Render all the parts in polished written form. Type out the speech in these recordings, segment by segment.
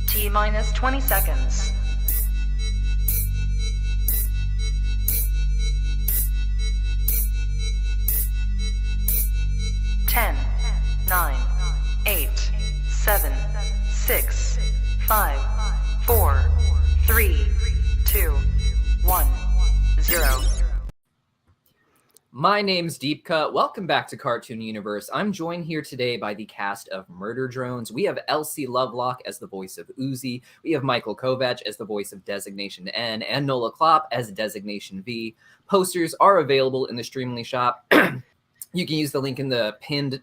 T-minus 20 seconds. 10, 9, 8, 7, 6, 5, 4, 3, 2, 1, 0. My name's Deep Cut. Welcome back to Cartoon Universe. I'm joined here today by the cast of Murder Drones. We have Elsie Lovelock as the voice of Uzi. We have Michael Kovach as the voice of Designation N, and Nola Klop as Designation V. Posters are available in the Streamily shop. You can use the link in the pinned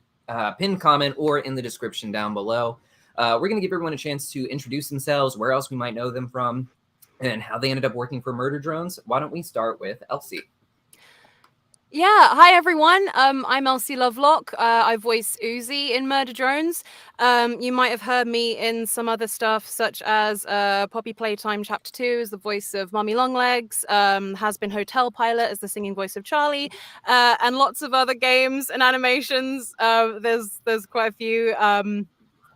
comment or in the description down below. We're going to give everyone a chance to introduce themselves, where else we might know them from, and how they ended up working for Murder Drones. Why don't we start with Elsie? Yeah, hi everyone. I'm Elsie Lovelock. I voice Uzi in Murder Drones. You might have heard me in some other stuff, such as Poppy Playtime Chapter 2 as the voice of Mummy Longlegs, Has Been Hotel Pilot as the singing voice of Charlie, and lots of other games and animations. There's quite a few.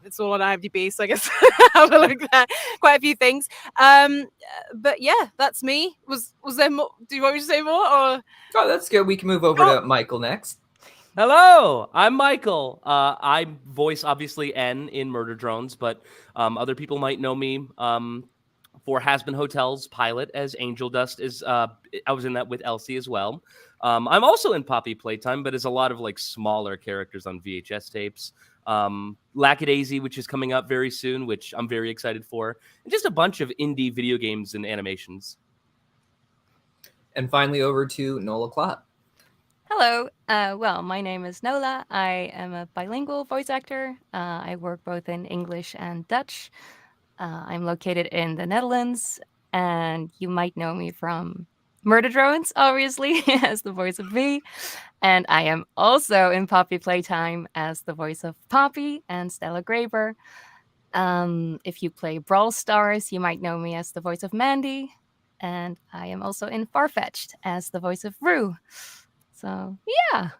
It's all on IMDb, so I guess have a look there. Quite a few things. But yeah, that's me. Was there more? Do you want me to say more? Or Oh, that's good. We can move over to Michael next. Hello, I'm Michael. I voice obviously N in Murder Drones, but other people might know me for Has Been Hotel's pilot as Angel Dust. I was in that with Elsie as well. I'm also in Poppy Playtime, but as a lot of like smaller characters on VHS tapes. Lackadaisy, which is coming up very soon, which I'm very excited for, and just a bunch of indie video games and animations. And finally over to Nola Klop. Hello. Well, my name is Nola. I am a bilingual voice actor. I work both in English and Dutch. I'm located in the Netherlands, and you might know me from Murder Drones, obviously, as the voice of V. And I am also in Poppy Playtime as the voice of Poppy and Stella Graber. If you play Brawl Stars, you might know me as the voice of Mandy. And I am also in Farfetch'd as the voice of Rue. So, yeah.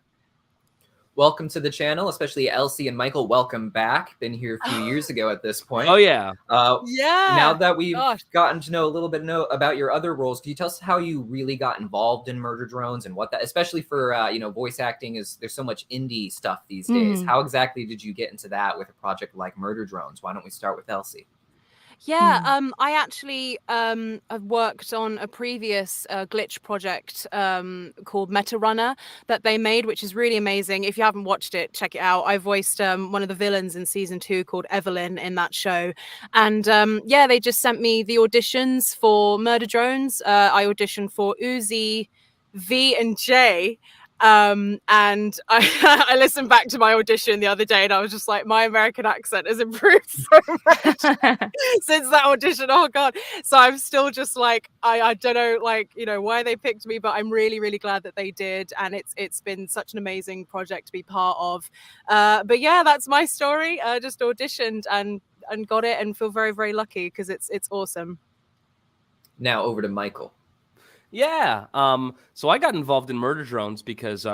Welcome to the channel, especially Elsie and Michael. Welcome back. Been here a few years ago at this point. Oh, yeah. yeah. Now that we've gotten to know a little bit about your other roles, can you tell us how you really got involved in Murder Drones and what that, especially for, voice acting there's so much indie stuff these days. How exactly did you get into that with a project like Murder Drones? Why don't we start with Elsie? Yeah, I actually have worked on a previous glitch project called Meta Runner that they made, which is really amazing. If you haven't watched it, check it out. I voiced one of the villains in season 2 called Evelyn in that show. And yeah, they just sent me the auditions for Murder Drones. I auditioned for Uzi, V, and J. And I listened back to my audition the other day and I was just like, my American accent has improved so much since that audition. Oh God. So I'm still just like, I don't know, why they picked me, but I'm really, really glad that they did. And it's been such an amazing project to be part of. But yeah, that's my story. Just auditioned and got it and feel very, very lucky because it's awesome. Now over to Michael. Yeah. So I got involved in Murder Drones because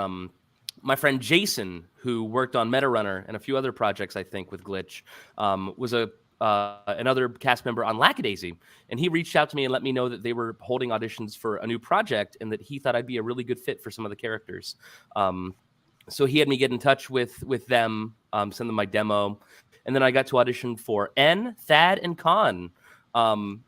my friend Jason, who worked on Meta Runner and a few other projects, I think, with Glitch, was another cast member on Lackadaisy. And he reached out to me and let me know that they were holding auditions for a new project and that he thought I'd be a really good fit for some of the characters. So he had me get in touch with them, send them my demo. And then I got to audition for N, Thad, and Khan.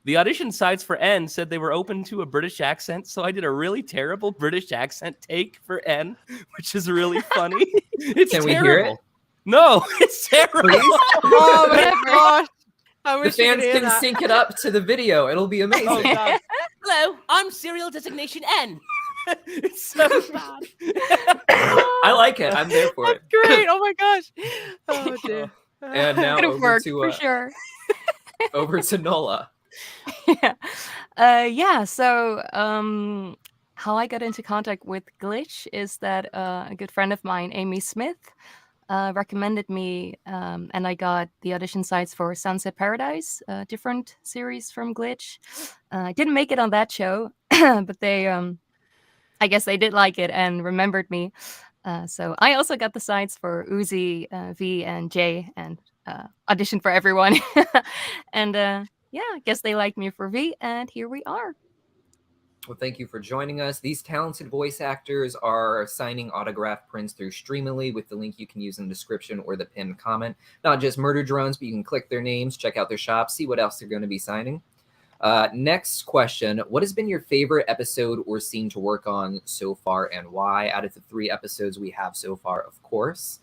The audition sites for N said they were open to a British accent, so I did a really terrible British accent take for N, which is really funny. It's Can terrible. we hear it? No, it's terrible. Oh my gosh. I The wish you could fans hear can that. sync it up to the video. It'll be amazing. Oh, God. Hello, I'm Serial Designation N. It's so bad. I like it. I'm there for it. Great. Oh my gosh. Oh dear. And now Could have over worked to for sure. over to Nola. Yeah. So, how I got into contact with Glitch is that a good friend of mine, Amy Smith, recommended me, and I got the audition sites for Sunset Paradise, a different series from Glitch. I didn't make it on that show, but they, I guess they did like it and remembered me. So I also got the sides for Uzi, V, and J, and auditioned for everyone. And yeah, I guess they liked me for V, and here we are. Well, thank you for joining us. These talented voice actors are signing autograph prints through Streamily with the link you can use in the description or the pinned comment. Not just Murder Drones, but you can click their names, check out their shop, see what else they're going to be signing. Next question. What has been your favorite episode or scene to work on so far, and why? Out of the 3 episodes we have so far, of course.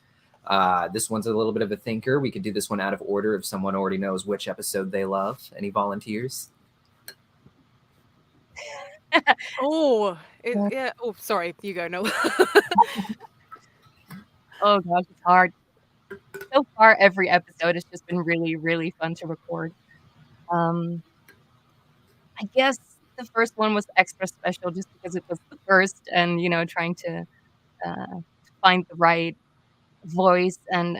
This one's a little bit of a thinker. We could do this one out of order if someone already knows which episode they love. Any volunteers? Yeah. Oh, sorry. You go, Nola. Oh gosh, it's hard. So far, every episode has just been really, really fun to record. I guess the first one was extra special just because it was the first, and trying to find the right voice and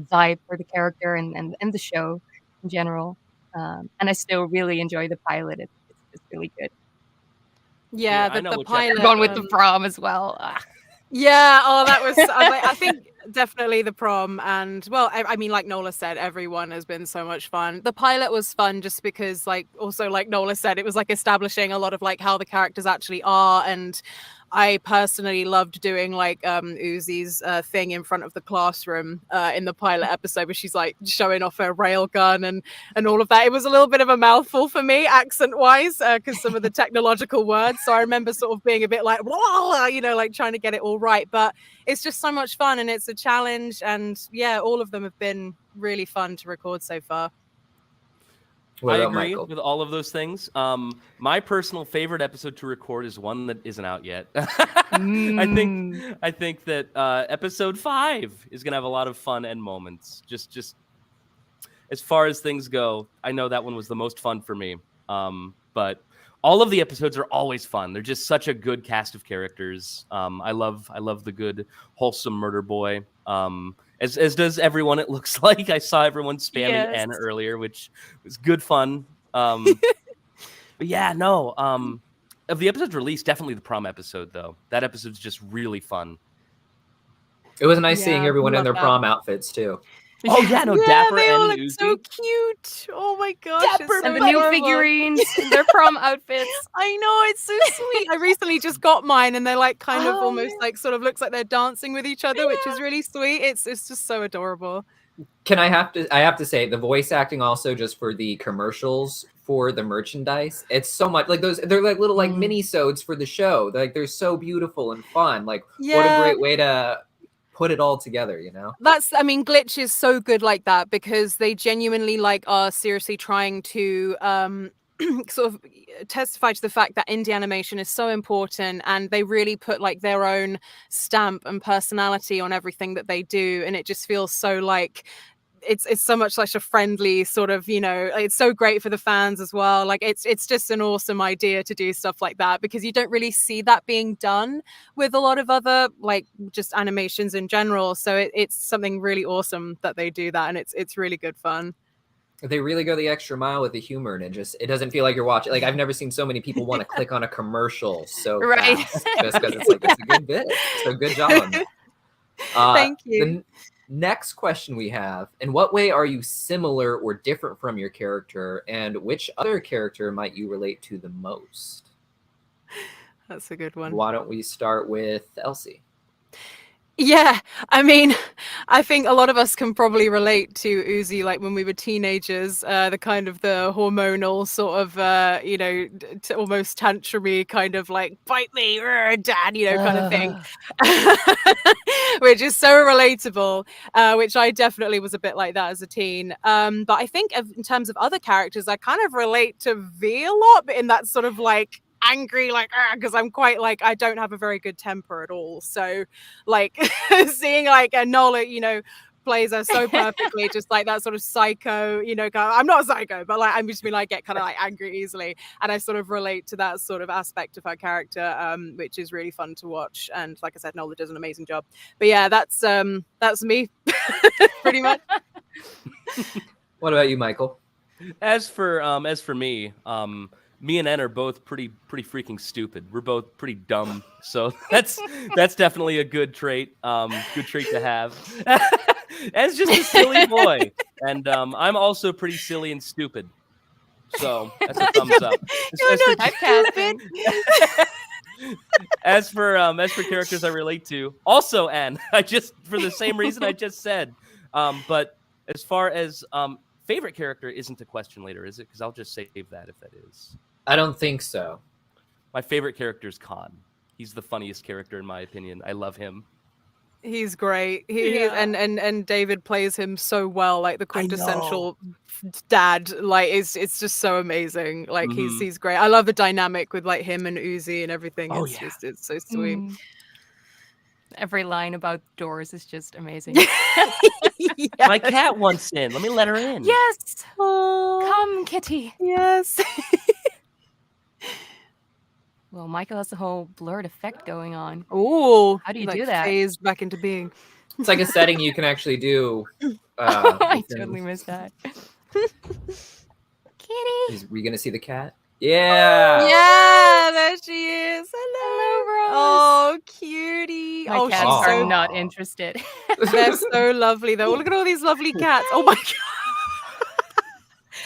vibe for the character and the show in general. And I still really enjoy the pilot. It's just really good. Yeah, I know the which pilot. Gone with the prom as well. Yeah, that was. I think definitely the prom, and well, I mean, like Nola said, everyone has been so much fun. The pilot was fun just because, also like Nola said, it was like establishing a lot of like how the characters actually are, and I personally loved doing like Uzi's thing in front of the classroom in the pilot episode where she's like showing off her rail gun and all of that. It was a little bit of a mouthful for me accent wise because some of the technological words. So I remember sort of being a bit like, like trying to get it all right. But it's just so much fun and it's a challenge. And yeah, all of them have been really fun to record so far. What I about agree Michael? with all of those things. My personal favorite episode to record is one that isn't out yet. I think that episode 5 is gonna have a lot of fun and moments. Just as far as things go, I know that one was the most fun for me. But all of the episodes are always fun. They're just such a good cast of characters. I love the good, wholesome murder boy. As does everyone, it looks like. I saw everyone spamming N earlier, which was good fun. But yeah, no. Of the episodes released, definitely the prom episode, though. That episode's just really fun. It was nice seeing Yeah, everyone in love their that. prom outfits, too. Oh, yeah, no, Yeah, Dapper they and all look Uzi. so cute. Oh my gosh, Dapper it's so And the new adorable. figurines in their prom outfits. I know, it's so sweet. I recently just got mine and they're like kind of almost like sort of looks like they're dancing with each other, which is really sweet. It's just so adorable. I have to say the voice acting also just for the commercials for the merchandise. It's so much like they're like little like mini-sodes for the show. They're so beautiful and fun. Like what a great way to put it all together, Glitch is so good like that because they genuinely are seriously trying to sort of testify to the fact that indie animation is so important, and they really put their own stamp and personality on everything that they do, and it just feels so it's so much like a friendly sort of, it's so great for the fans as well. It's just an awesome idea to do stuff like that because you don't really see that being done with a lot of other just animations in general. So it's something really awesome that they do that, and it's really good fun. They really go the extra mile with the humor, and it doesn't feel like you're watching. I've never seen so many people want to click on a commercial so fast just because it's it's a good bit. So good job on that. Thank you. The next question we have: in what way are you similar or different from your character, and which other character might you relate to the most? That's a good one. Why don't we start with Elsie? Yeah, I think a lot of us can probably relate to Uzi, when we were teenagers, the kind of the hormonal sort of, almost tantrumy kind of bite me, dad, kind of thing, which is so relatable, which I definitely was a bit like that as a teen. But I think in terms of other characters, I kind of relate to V a lot, but in that sort of angry because I'm quite I don't have a very good temper at all, so seeing a Nola plays her so perfectly, just that sort of psycho, I'm not a psycho, but I'm just get kind of angry easily, and I sort of relate to that sort of aspect of her character, which is really fun to watch. And like I said, Nola does an amazing job. But yeah, that's me pretty much. What about you, Michael? As for me, me and N are both pretty freaking stupid. We're both pretty dumb, so that's definitely a good trait. Good trait to have. En's just a silly boy, and I'm also pretty silly and stupid. So that's a thumbs up. You're not Typecasting. As for characters I relate to, also N. I just for the same reason I just said. But as far as favorite character isn't a question later, is it? Because I'll just save that if that is. I don't think so. My favorite character is Khan. He's the funniest character in my opinion. I love him. He's great. And David plays him so well, like the quintessential dad. Like it's just so amazing. Like he's great. I love the dynamic with like him and Uzi and everything. It's so sweet. Every line about doors is just amazing. Yes. My cat wants in. Let me let her in. Yes. Oh, Come, kitty. yes. Well, Michael has the whole blurred effect going on. Oh, How do you like do that? phased back into being. It's like a setting you can actually do. I within- totally missed that. Kitty. Were you gonna see the cat? Yeah. Yeah, there she is. Hello, Rose. Oh, cutie. My Oh, cats she's Aw. are so not interested. they're so lovely though. Look at all these lovely cats. Oh my god.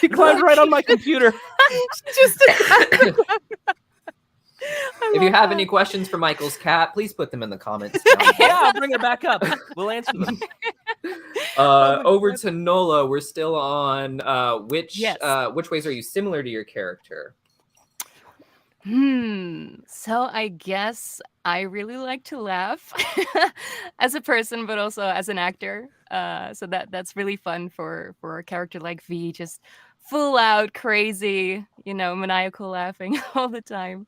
He climbed right on my computer. Just If you have any questions for Michael's cat, please put them in the comments. down below. Yeah, I'll bring her back up. We'll answer them. Over to Nola. We're still on which ways are you similar to your character? So I guess I really like to laugh as a person, but also as an actor. So that's really fun for a character like V, just full out crazy, maniacal laughing all the time.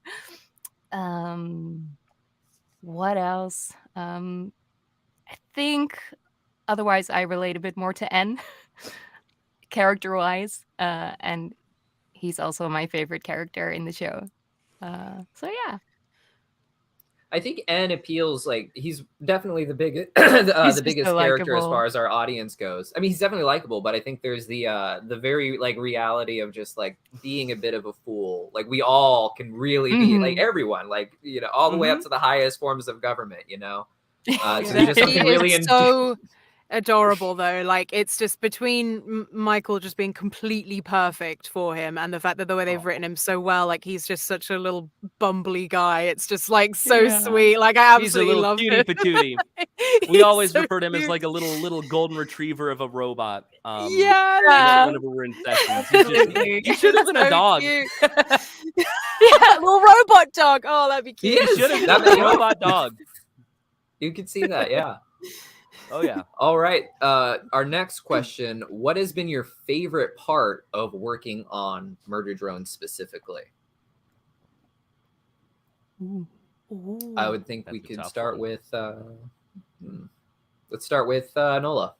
What else? I think otherwise I relate a bit more to N character wise, and he's also my favorite character in the show. So yeah. I think N appeals, like he's definitely the biggest He's the just biggest so character as likable. far as our audience goes. I mean, he's definitely likable, but I think there's the very like reality of just like being a bit of a fool. Like we all can really be like everyone, like all the way up to the highest forms of government. So there's just He something really is so adorable though. Like it's just between Michael just being completely perfect for him and the fact that the way they've written him so well, like he's just such a little bumbly guy. It's just like so sweet. Like I He's a absolutely little love cutie him. patootie. We He's always so refer to him as cute. like a little golden retriever of a robot. Yeah. Whenever we're in sessions, he should have been a So dog. cute. Yeah, little robot dog. Oh, that'd be He cute. is. Should have That- been a robot dog. You could see that, yeah. Oh yeah. All right. Our next question: what has been your favorite part of working on Murder Drones specifically? I would think we That's a could tough start one. with. Let's start with Nola.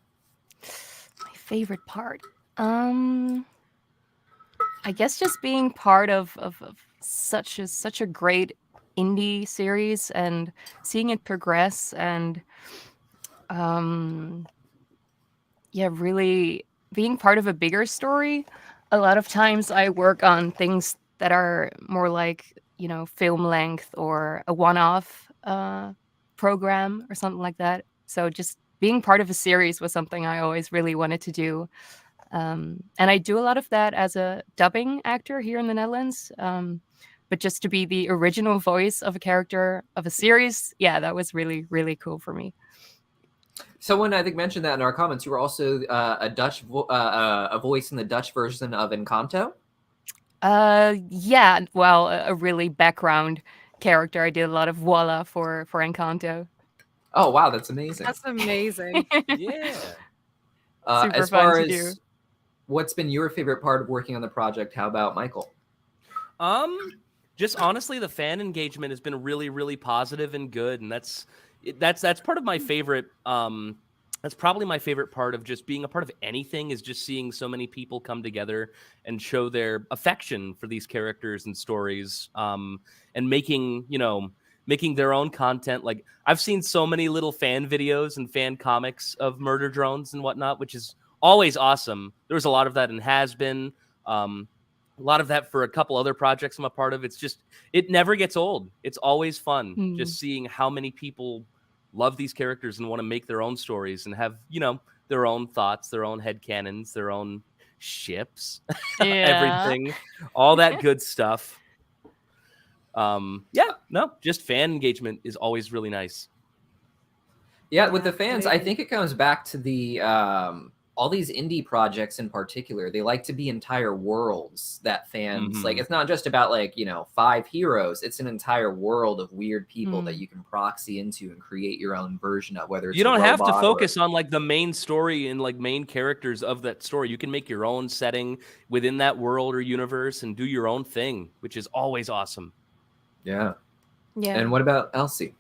My favorite part. I guess just being part of such a great indie series and seeing it progress and really being part of a bigger story. A lot of times I work on things that are more like, film length or a one-off program or something like that. So just being part of a series was something I always really wanted to do. And I do a lot of that as a dubbing actor here in the Netherlands. But just to be the original voice of a character of a series, yeah, that was really, really cool for me. Someone I think mentioned that in our comments. You were also a voice in the Dutch version of Encanto. Yeah, well, a really background character. I did a lot of voila for Encanto. Oh wow, that's amazing. That's amazing. Yeah. Super As fun far to as do. what's been your favorite part of working on the project? How about Michael? Just honestly, the fan engagement has been really, really positive and good, and that's part of my favorite. That's probably my favorite part of just being a part of anything is just seeing so many people come together and show their affection for these characters and stories, and making their own content. Like I've seen so many little fan videos and fan comics of Murder Drones and whatnot, which is always awesome. There was a lot of that in Has Been. a lot of that for a couple other projects I'm a part of. It's just, it never gets old. It's always fun just seeing how many people love these characters and want to make their own stories and have, you know, their own thoughts, their own headcanons, their own ships, everything, all that good stuff. Just fan engagement is always really nice. Yeah, with the fans, I think it comes back to the all these indie projects in particular. They like to be entire worlds that fans like. It's not just about like, you know, 5 heroes. It's an entire world of weird people that you can proxy into and create your own version of. Whether it's you don't have to focus on like the main story and like main characters of that story. You can make your own setting within that world or universe and do your own thing, which is always awesome. Yeah. And what about Elsie?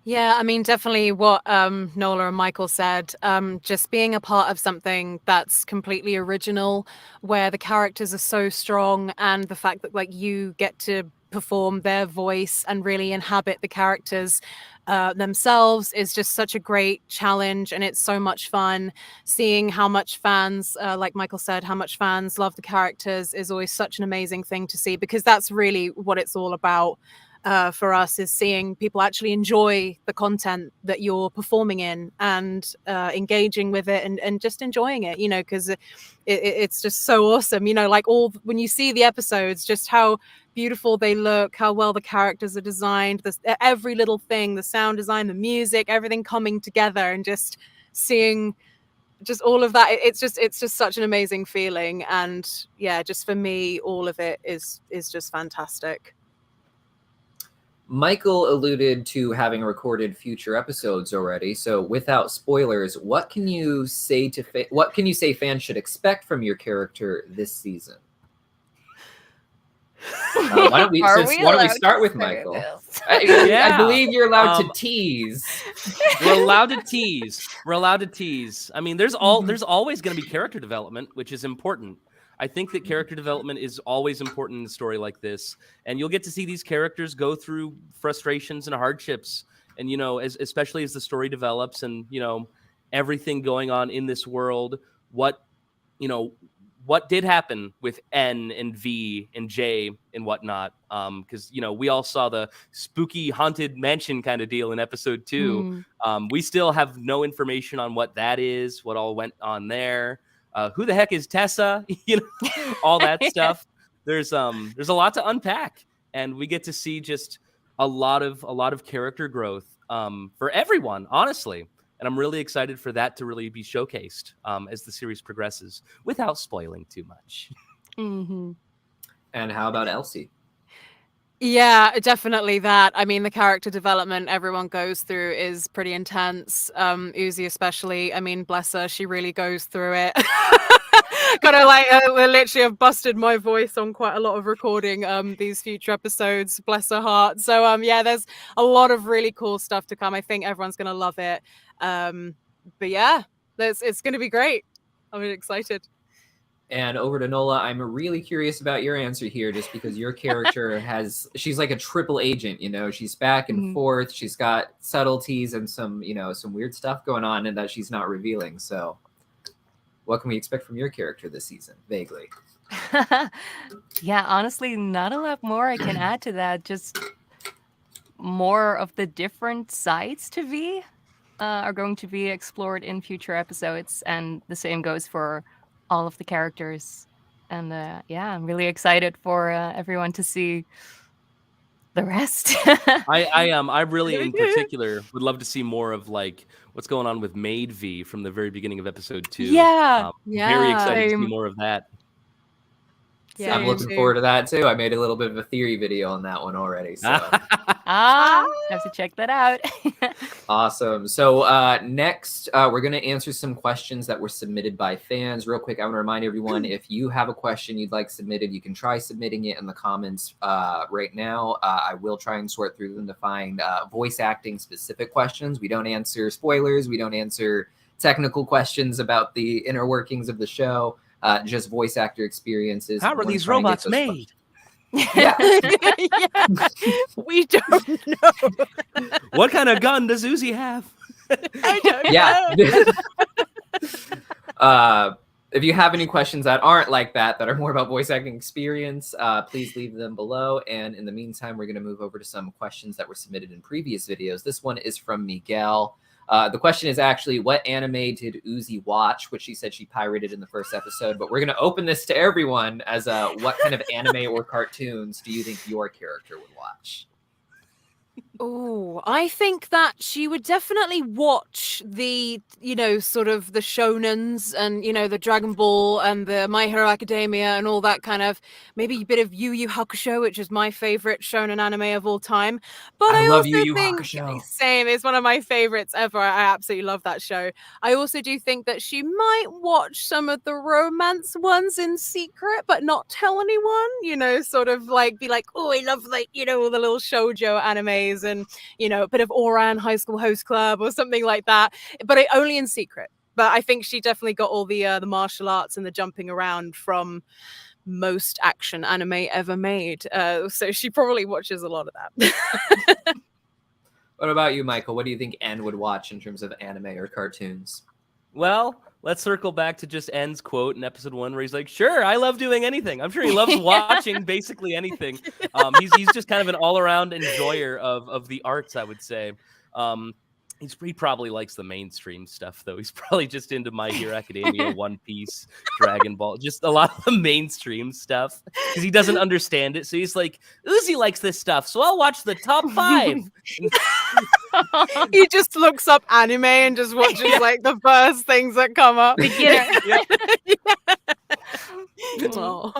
Yeah, I mean, definitely what Nola and Michael said, just being a part of something that's completely original, where the characters are so strong, and the fact that like you get to perform their voice and really inhabit the characters themselves is just such a great challenge, and it's so much fun. Seeing how much fans, like Michael said, how much fans love the characters is always such an amazing thing to see, because that's really what it's all about. For us, is seeing people actually enjoy the content that you're performing in and engaging with it and just enjoying it, you know, because it's just so awesome, you know, like when you see the episodes, just how beautiful they look, how well the characters are designed, every little thing, the sound design, the music, everything coming together, and just seeing just all of that. It's just such an amazing feeling. And yeah, just for me, all of it is just fantastic. Michael alluded to having recorded future episodes already. So without spoilers, what can you say fans should expect from your character this season? Why don't we start with Michael? I believe you're allowed to tease. We're allowed to tease. I mean, there's always going to be character development, which is important. I think that character development is always important in a story like this, and you'll get to see these characters go through frustrations and hardships, and, you know, especially as the story develops, and, you know, everything going on in this world, what did happen with N and V and J and whatnot, because, you know, we all saw the spooky haunted mansion kind of deal in episode 2. We still have no information on what that is, what all went on there. Who the heck is Tessa? You know, all that stuff. There's a lot to unpack, and we get to see just a lot of character growth for everyone, honestly. And I'm really excited for that to really be showcased as the series progresses, without spoiling too much. And how about Elsie? Yeah, definitely that. I mean, the character development everyone goes through is pretty intense. Uzi especially. I mean, bless her, she really goes through it. Kind of like literally have busted my voice on quite a lot of recording these future episodes. Bless her heart. So yeah, there's a lot of really cool stuff to come. I think everyone's gonna love it. But yeah, it's gonna be great. I'm really excited. And over to Nola, I'm really curious about your answer here, just because your character she's like a triple agent, you know, she's back and forth. She's got subtleties and some weird stuff going on, and that she's not revealing. So what can we expect from your character this season? Vaguely. Yeah, honestly, not a lot more I can add to that. Just more of the different sides to V are going to be explored in future episodes. And the same goes for all of the characters, and yeah, I'm really excited for everyone to see the rest. I really in particular would love to see more of like what's going on with Maid V from the very beginning of episode 2. Very excited to see more of that. Yeah, I'm looking forward to that too. I made a little bit of a theory video on that one already. So have to check that out. Awesome. So next, we're going to answer some questions that were submitted by fans. Real quick, I want to remind everyone, if you have a question you'd like submitted, you can try submitting it in the comments right now. I will try and sort through them to find voice acting specific questions. We don't answer spoilers. We don't answer technical questions about the inner workings of the show. Just voice actor experiences. How are these robots made? Yeah. We don't know. What kind of gun does Uzi have? I don't know. If you have any questions that aren't like that are more about voice acting experience, please leave them below. And in the meantime, we're going to move over to some questions that were submitted in previous videos. This one is from Miguel. The question is actually, what anime did Uzi watch? Which she said she pirated in the first episode. But we're going to open this to everyone as what kind of anime or cartoons do you think your character would watch? Oh, I think that she would definitely watch the, sort of the shonens and, the Dragon Ball and the My Hero Academia and all that kind of, maybe a bit of Yu Yu Hakusho, which is my favorite shonen anime of all time. But I love also Yu Yu think, Hakusho. same, it's one of my favorites ever. I absolutely love that show. I also do think that she might watch some of the romance ones in secret, but not tell anyone, sort of like, be like, oh, I love all the little shoujo animes and, a bit of Oran High School Host Club or something like that, but only in secret. But I think she definitely got all the martial arts and the jumping around from most action anime ever made. So she probably watches a lot of that. What about you, Michael? What do you think N would watch in terms of anime or cartoons? Well, let's circle back to just N's quote in episode 1 where he's like, sure, I love doing anything. I'm sure he loves watching basically anything. He's just kind of an all-around enjoyer of the arts, I would say. He probably likes the mainstream stuff, though. He's probably just into My Hero Academia, One Piece, Dragon Ball, just a lot of the mainstream stuff because he doesn't understand it. So he's like, Uzi likes this stuff, so I'll watch the top 5. He just looks up anime and just watches like the first things that come up. Beginner. Oh.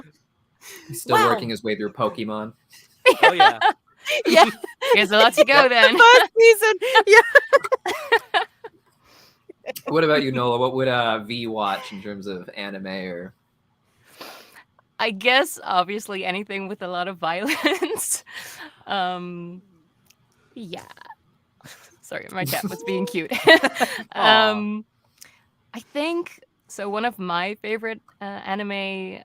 He's still working his way through Pokemon. Oh, yeah. Yeah. There's a lot to go then. The first season. Yeah. What about you, Nola? What would V watch in terms of anime or? I guess obviously anything with a lot of violence. Yeah. Sorry, my cat was being cute. I think so. One of my favorite anime,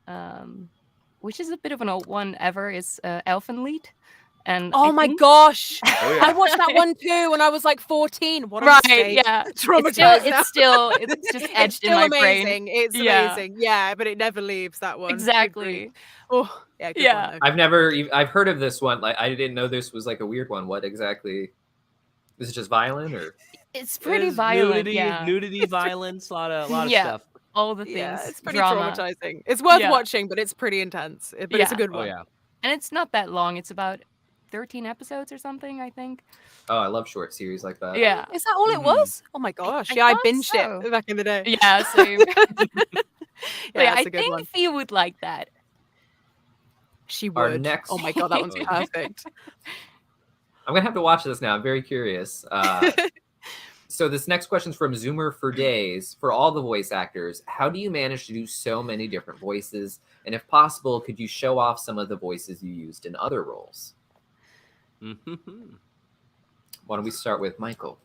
which is a bit of an old one ever, is Elfenlied. And oh my gosh, Oh, yeah. I watched that one too when I was like 14. What a right, mistake. yeah. Traumatized now. It's just It's etched still in my amazing. brain. It's amazing. Yeah, but it never leaves that one. Exactly. Agreed. Oh, yeah. Good Yeah. one, though. I've heard of this one. Like, I didn't know this was like a weird one. What exactly? Is it just violent or? It's pretty There's violent. Yeah. Nudity, violence, a lot of Yeah. stuff. All the things. Yeah, it's pretty drama. traumatizing. It's worth Yeah. watching, but it's pretty intense. But it's a Yeah. good Oh, one. yeah. And it's not that long. It's about 13 episodes or something, I think. Oh, I love short series like that. Yeah. Is that all it was? Oh my gosh. I Yeah, I thought binged so. it back in the day. Yeah, same. But yeah, it's I a good think one. Fee would like that. She Our would. next- Oh my god, that one's perfect. I'm gonna have to watch this now. I'm very curious. So this next question is from Zoomer for Days. For all the voice actors, how do you manage to do so many different voices? And if possible, could you show off some of the voices you used in other roles? Why don't we start with Michael?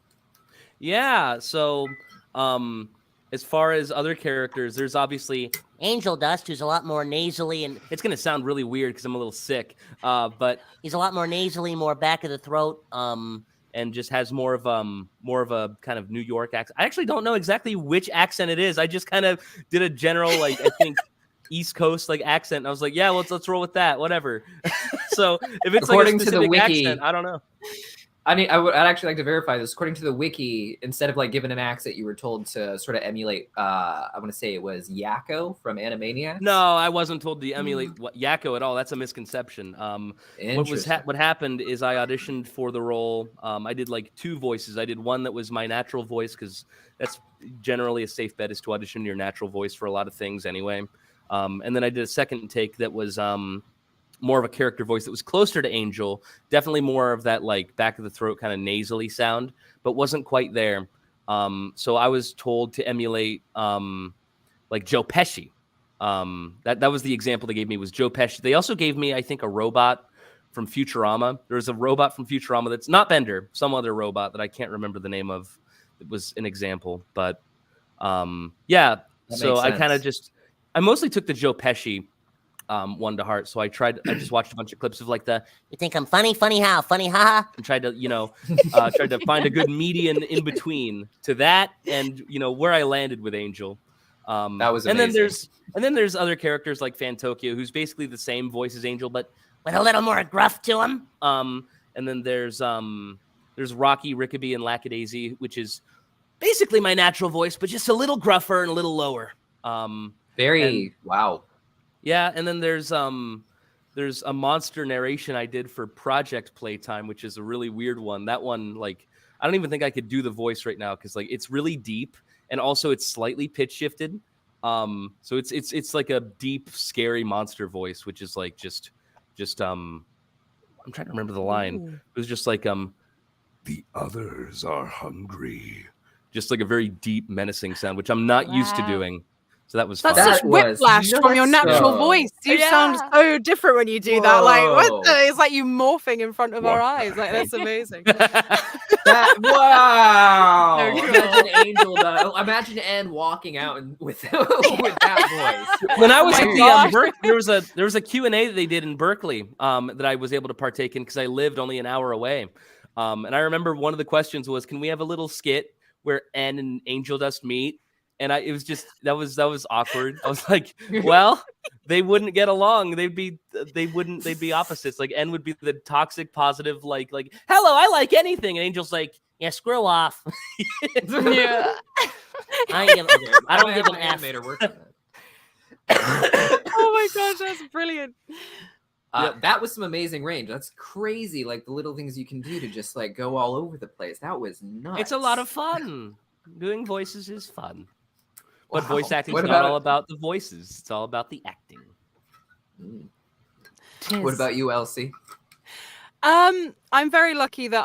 Yeah, so as far as other characters, there's obviously Angel Dust, who's a lot more nasally, and it's going to sound really weird because I'm a little sick, but he's a lot more nasally, more back of the throat. and just has more of a kind of New York accent. I actually don't know exactly which accent it is. I just kind of did a general, like, I think East Coast like accent. And I was like, yeah, let's roll with that, whatever. So if it's According like a to the specific wiki, accent, I don't know. I'd actually like to verify this. According to the wiki, instead of like given an accent, you were told to sort of emulate. I want to say it was Yakko from Animaniacs. No, I wasn't told to emulate Yakko at all. That's a misconception. What happened is I auditioned for the role. I did like 2 voices. I did one that was my natural voice because that's generally a safe bet is to audition your natural voice for a lot of things anyway. And then I did a second take that was more of a character voice that was closer to Angel, definitely more of that like back of the throat kind of nasally sound, but wasn't quite there. So I was told to emulate like Joe Pesci. That was the example they gave me was Joe Pesci. They also gave me, I think, a robot from Futurama. There's a robot from Futurama that's not Bender, some other robot that I can't remember the name of. It was an example, but yeah. So I mostly took the Joe Pesci one to heart. So I just watched a bunch of clips of like You think I'm funny? Funny how? Funny haha? and tried to, tried to find a good median in between to that and, where I landed with Angel. That was and amazing. then there's other characters like Fantokyo, who's basically the same voice as Angel, but With a little more gruff to him. and then there's Rocky, Rickaby, and Lackadaisy, which is basically my natural voice, but just a little gruffer and a little lower. Wow. Yeah, and then there's a monster narration I did for Project Playtime, which is a really weird one. That one, like, I don't even think I could do the voice right now because like it's really deep and also it's slightly pitch shifted. So it's like a deep, scary monster voice, which is like just I'm trying to remember the line. Ooh. It was just like the others are hungry. Just like a very deep, menacing sound, which I'm not used to Wow. doing. So that was That's fun. such That was whiplash from your nuts, natural though. voice. You Yeah. sound so different when you do that. Like, what Whoa. the? It's like you morphing in front of our What eyes. the Like, that's amazing. Wow! So cool. Imagine Angel. Imagine Anne walking out with that voice. When I was Oh at my the gosh. there was a Q&A that they did in Berkeley that I was able to partake in because I lived only an hour away. And I remember one of the questions was, can we have a little skit where Anne and Angel Dust meet? And it was just that was awkward. I was like, well, they wouldn't get along. They'd be opposites. Like Anne would be the toxic positive, like hello, I like anything. And Angel's like, Yeah, screw off. Yeah. I don't give an F. animator works on Oh my gosh, that's brilliant. that. That was some amazing range. That's crazy. Like the little things you can do to just like go all over the place. That was nuts. it's a lot of fun. Doing voices is fun. But Wow. voice acting What is not about- all about the voices. It's all about the acting. What about you, Elsie? I'm very lucky that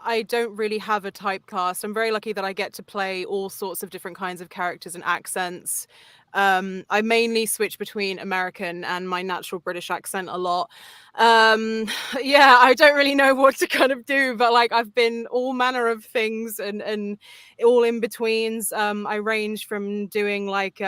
I don't really have a typecast. I'm very lucky that I get to play all sorts of different kinds of characters and accents. I mainly switch between American and my natural British accent a lot. Yeah, I don't really know what to kind of do, but like I've been all manner of things and all in betweens. I range from doing like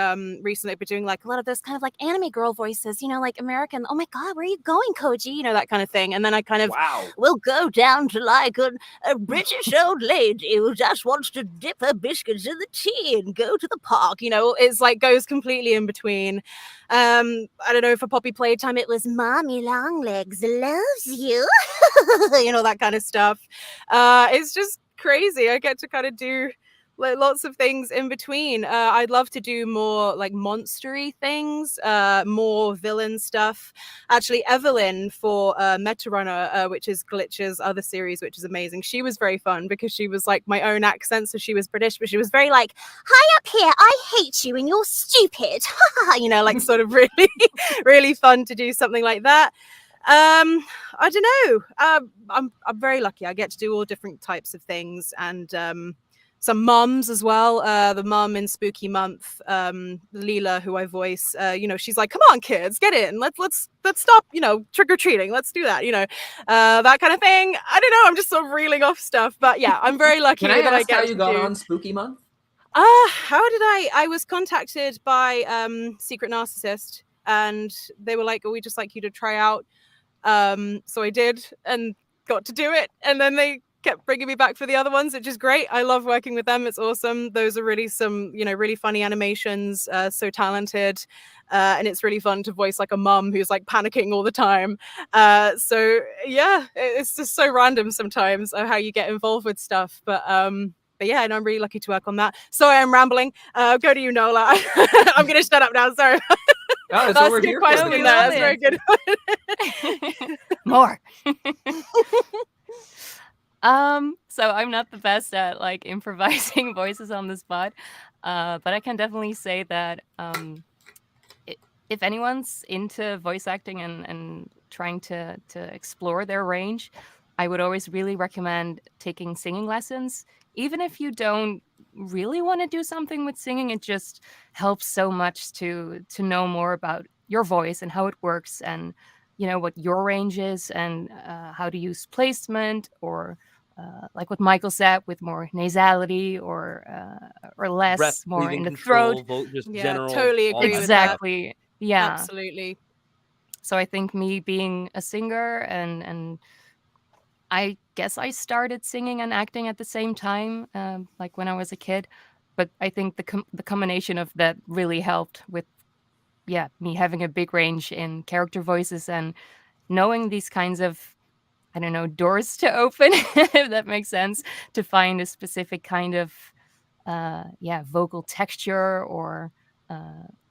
recently I've been doing like a lot of those kind of like anime girl voices, you know, like American, oh my god, where are you going, Koji? You know, that kind of thing. And then I kind of Wow. We'll go down to like a British old lady who just wants to dip her biscuits in the tea and go to the park. you know, it's like goes completely in between. I don't know, for Poppy Playtime it was Mommy Longlegs loves you. You know, that kind of stuff. It's just crazy. I get to kind of do like lots of things in between. I'd love to do more like monstery things, more villain stuff. Actually, Evelyn for Meta Runner, which is Glitch's other series, which is amazing. She was very fun because she was like my own accent, so she was British, but she was very like, "Hi up here, I hate you and you're stupid." You know, like sort of really, really fun to do something like that. I don't know. I'm very lucky. I get to do all different types of things and some mums as well. The mum in Spooky Month, Leela, who I voice, you know, she's like, "Come on, kids, get in. Let's stop, you know, trick or treating. Let's do that." You know, that kind of thing. I don't know. I'm just sort of reeling off stuff, but yeah, I'm very lucky Can I that I ask get how to you got do. on Spooky Month? How did I was contacted by Secret Narcissist, and they were like, "Oh, we just like you to try out." So I did and got to do it, and then they kept bringing me back for the other ones, which is great. I love working with them. It's awesome. Those are really some, you know, really funny animations, so talented. And it's really fun to voice like a mum who's like panicking all the time. So yeah, it's just so random sometimes how you get involved with stuff. But yeah, and I'm really lucky to work on that. Sorry, I'm rambling. Go to you, Nola. I'm gonna shut up now. Sorry. Oh, that's what That's we're a good here question. for. We That's love very it. good. More. So I'm not the best at like improvising voices on the spot, but I can definitely say that if anyone's into voice acting and trying to explore their range, I would always really recommend taking singing lessons. Even if you don't really want to do something with singing, it just helps so much to know more about your voice and how it works, and you know what your range is, and how to use placement, or like what Michael said, with more nasality or less, Breath, more in breathing the control, throat. vote, just Yeah, general. totally all agree that with stuff. that. Exactly. Yeah. Absolutely. So I think me being a singer and I guess I started singing and acting at the same time, like when I was a kid. but I think the combination of that really helped with me having a big range in character voices and knowing these kinds of, I don't know, doors to open, if that makes sense, to find a specific kind of vocal texture or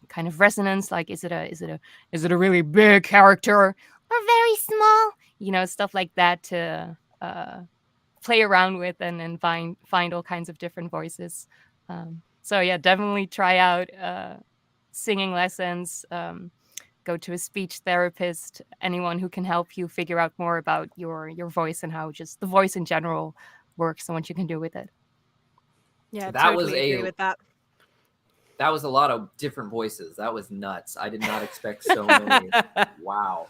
kind of resonance. Like, is it a really big character or very small? Stuff like that to play around with and find all kinds of different voices. So yeah, definitely try out singing lessons. Go to a speech therapist, anyone who can help you figure out more about your voice and how just the voice in general works and what you can do with it. Yeah, That was totally agree with that. That was a lot of different voices. That was nuts. I did not expect so many. Wow.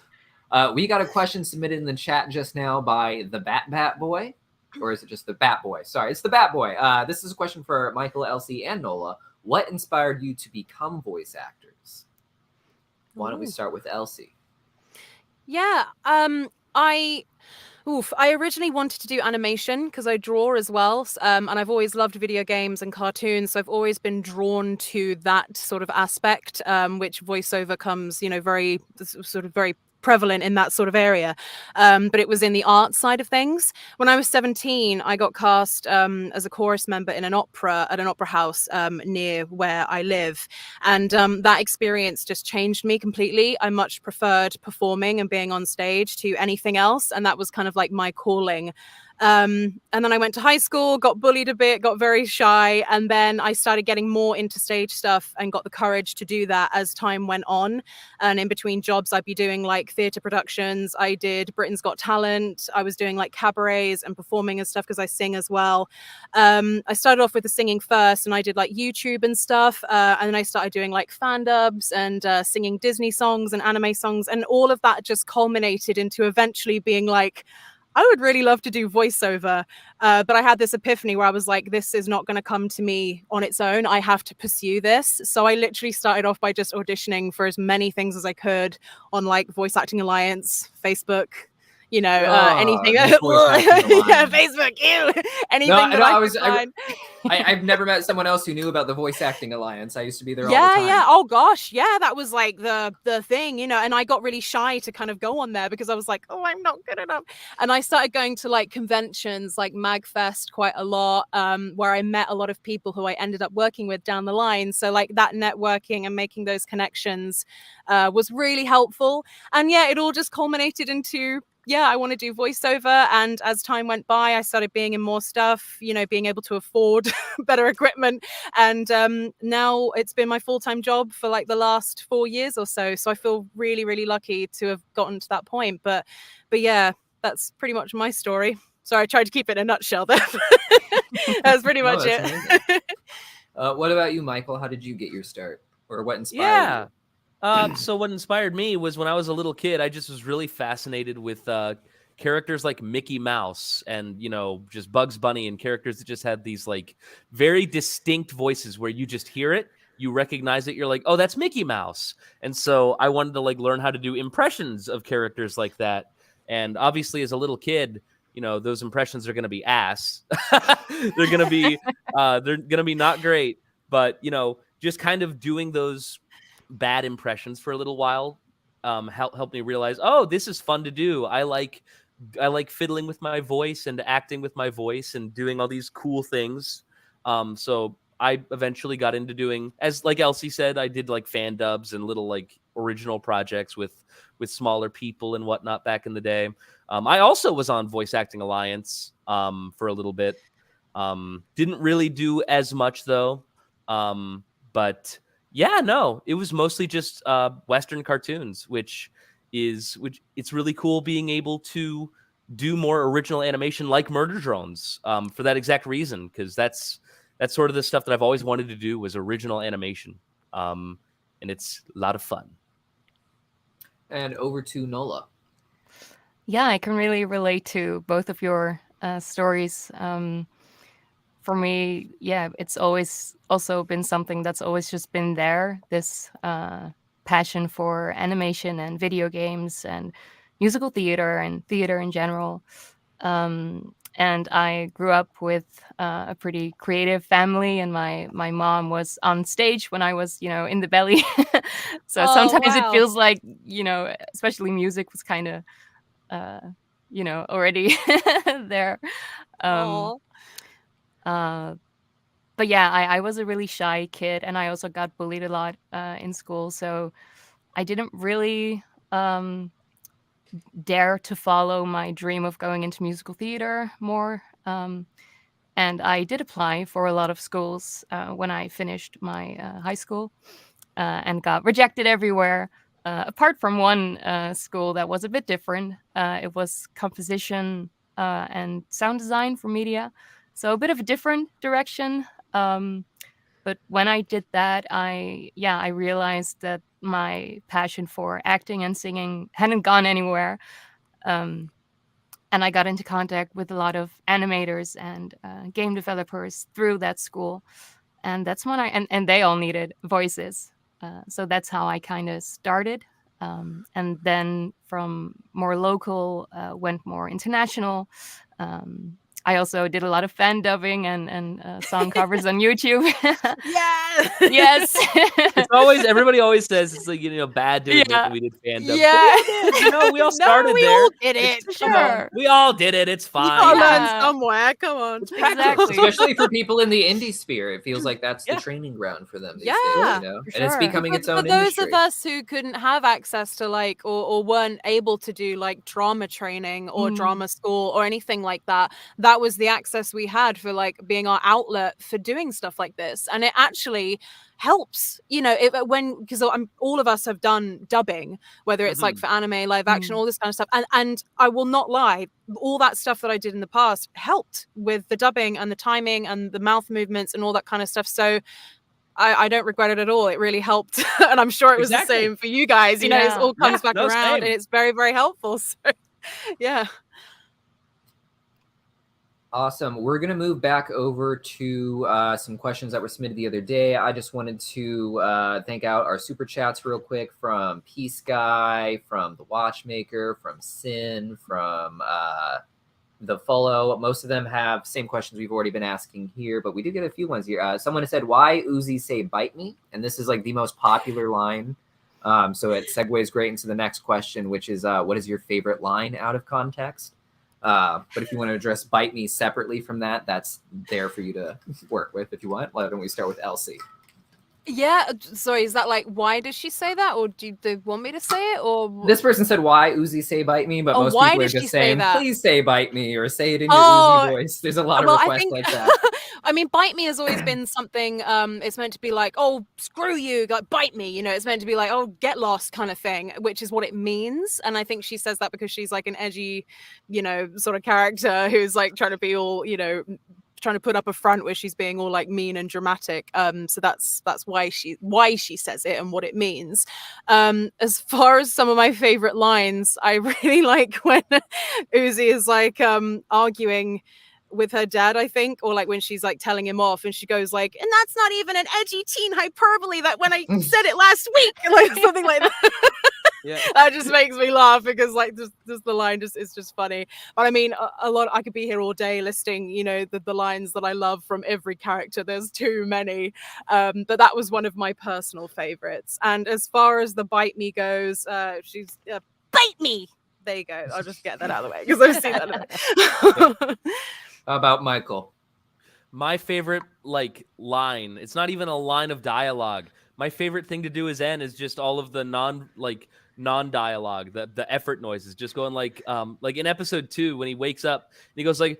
We got a question submitted in the chat just now by the Bat Boy. Or is it just the Bat Boy? Sorry, it's the Bat Boy. This is a question for Michael, Elsie, and Nola. What inspired you to become voice actors? Why don't we start with Elsie? Yeah, I originally wanted to do animation because I draw as well, and I've always loved video games and cartoons, so I've always been drawn to that sort of aspect, which voiceover comes, very prevalent in that sort of area. But it was in the art side of things. When I was 17, I got cast as a chorus member in an opera at an opera house near where I live. And that experience just changed me completely. I much preferred performing and being on stage to anything else. And that was kind of like my calling. And then I went to high school, got bullied a bit, got very shy. And then I started getting more into stage stuff and got the courage to do that as time went on. And in between jobs, I'd be doing like theatre productions. I did Britain's Got Talent. I was doing like cabarets and performing and stuff because I sing as well. I started off with the singing first and I did like YouTube and stuff. And then I started doing like fan dubs and singing Disney songs and anime songs. And all of that just culminated into eventually being like, I would really love to do voiceover, but I had this epiphany where I was like, this is not going to come to me on its own. I have to pursue this. So I literally started off by just auditioning for as many things as I could on like Voice Acting Alliance, Facebook, anything. Yeah, Facebook, ew. Anything I've never met someone else who knew about the Voice Acting Alliance. I used to be there all the Yeah, time. yeah. Oh gosh, yeah. That was like the thing, and I got really shy to kind of go on there because I was like, oh, I'm not good enough. And I started going to like conventions like MagFest quite a lot, where I met a lot of people who I ended up working with down the line. So like that networking and making those connections was really helpful. And yeah, it all just culminated into I want to do voiceover. And as time went by, I started being in more stuff, being able to afford better equipment. And now it's been my full-time job for like the last 4 years or so. So I feel really, really lucky to have gotten to that point. But yeah, that's pretty much my story. Sorry, I tried to keep it in a nutshell there. That's pretty much it. What about you, Michael? How did you get your start? Or what inspired you? So what inspired me was when I was a little kid, I just was really fascinated with characters like Mickey Mouse and, just Bugs Bunny and characters that just had these like very distinct voices where you just hear it, you recognize it, you're like, oh, that's Mickey Mouse. And so I wanted to like learn how to do impressions of characters like that. And obviously as a little kid, those impressions are going to be ass. They're going to be not great, but just kind of doing those bad impressions for a little while helped me realize, oh, this is fun to do. I like fiddling with my voice and acting with my voice and doing all these cool things. So I eventually got into doing, as like Elsie said, I did like fan dubs and little like original projects with smaller people and whatnot back in the day. I also was on Voice Acting Alliance for a little bit. Didn't really do as much though. But yeah, no, it was mostly just Western cartoons, which it's really cool being able to do more original animation like Murder Drones for that exact reason, because that's sort of the stuff that I've always wanted to do was original animation, and it's a lot of fun. And over to Nola. Yeah, I can really relate to both of your stories. For me, it's always also been something that's always just been there, this passion for animation and video games and musical theater and theater in general. and I grew up with a pretty creative family, and my mom was on stage when I was, in the belly. So Oh, sometimes it wow. feels like, especially music was kind of, already there. Um, Aw. but yeah, I was a really shy kid, and I also got bullied a lot in school. So I didn't really dare to follow my dream of going into musical theater more. And I did apply for a lot of schools when I finished my high school and got rejected everywhere, apart from one school that was a bit different. It was composition and sound design for media. So a bit of a different direction. But when I did that, I realized that my passion for acting and singing hadn't gone anywhere. Um, and I got into contact with a lot of animators and game developers through that school, and that's when and they all needed voices, so that's how I kind of started, and then from more local went more international. I also did a lot of fan dubbing and song covers on YouTube. Yeah. Yes. It's always everybody always says it's like bad to admit Yeah. that we did fandom. Yeah. We all No, started we there. all did it. It's- Come come on. on. We all did it. It's You fine. gotta learn Yeah. somewhere. Come on. Exactly. Especially for people in the indie sphere, it feels like that's Yeah. the training ground for them these Yeah, days, for and it's sure. becoming its own For those industry. of us who couldn't have access to like or weren't able to do like drama training or drama school or anything like that, that was the access we had for like being our outlet for doing stuff like this. And it actually helps, because all of us have done dubbing, whether it's like Mhm. for anime, live action, all this kind of stuff. And I will not lie, all that stuff that I did in the past helped with the dubbing and the timing and the mouth movements and all that kind of stuff. So I don't regret it at all. It really helped. And I'm sure it was Exactly. the same for you guys. It Yeah. all comes back no, around same. and it's very, very helpful. So yeah. Awesome. We're going to move back over to some questions that were submitted the other day. I just wanted to thank out our super chats real quick from Peace Guy, from The Watchmaker, from Sin, from The Follow. Most of them have same questions we've already been asking here, but we did get a few ones here. Someone has said, why Uzi say bite me? And this is like the most popular line. So it segues great into the next question, which is, what is your favorite line out of context? But if you want to address bite me separately from that, that's there for you to work with if you want. Why don't we start with Elsie? Yeah. Sorry, is that like, why does she say that? Or do they want me to say it? Or This person said, why Uzi say bite me? But Oh, most why people are does she just say saying, that? please say bite me, or say it in your Oh, Uzi voice. There's a lot of well, I requests think, like that. I mean, bite me has always been something, it's meant to be like, oh, screw you, like, bite me, it's meant to be like, oh, get lost kind of thing, which is what it means. And I think she says that because she's like an edgy, sort of character who's like trying to be all, trying to put up a front where she's being all like mean and dramatic. So that's why she says it and what it means. As far as some of my favorite lines, I really like when Uzi is like arguing with her dad, I think, or like when she's like telling him off and she goes like, and that's not even an edgy teen hyperbole that when I said it last week, like something like that. Yeah. That just makes me laugh because like just the line is just funny. But I mean, a lot, I could be here all day listing, the lines that I love from every character. There's too many. But that was one of my personal favorites. And as far as the bite me goes, she's bite me. There you go. I'll just get that out of the way because I've seen that in it. How about Michael? My favorite line. It's not even a line of dialogue. My favorite thing to do as N is just all of the non-dialogue, the effort noises, just going like in episode 2 when he wakes up and he goes like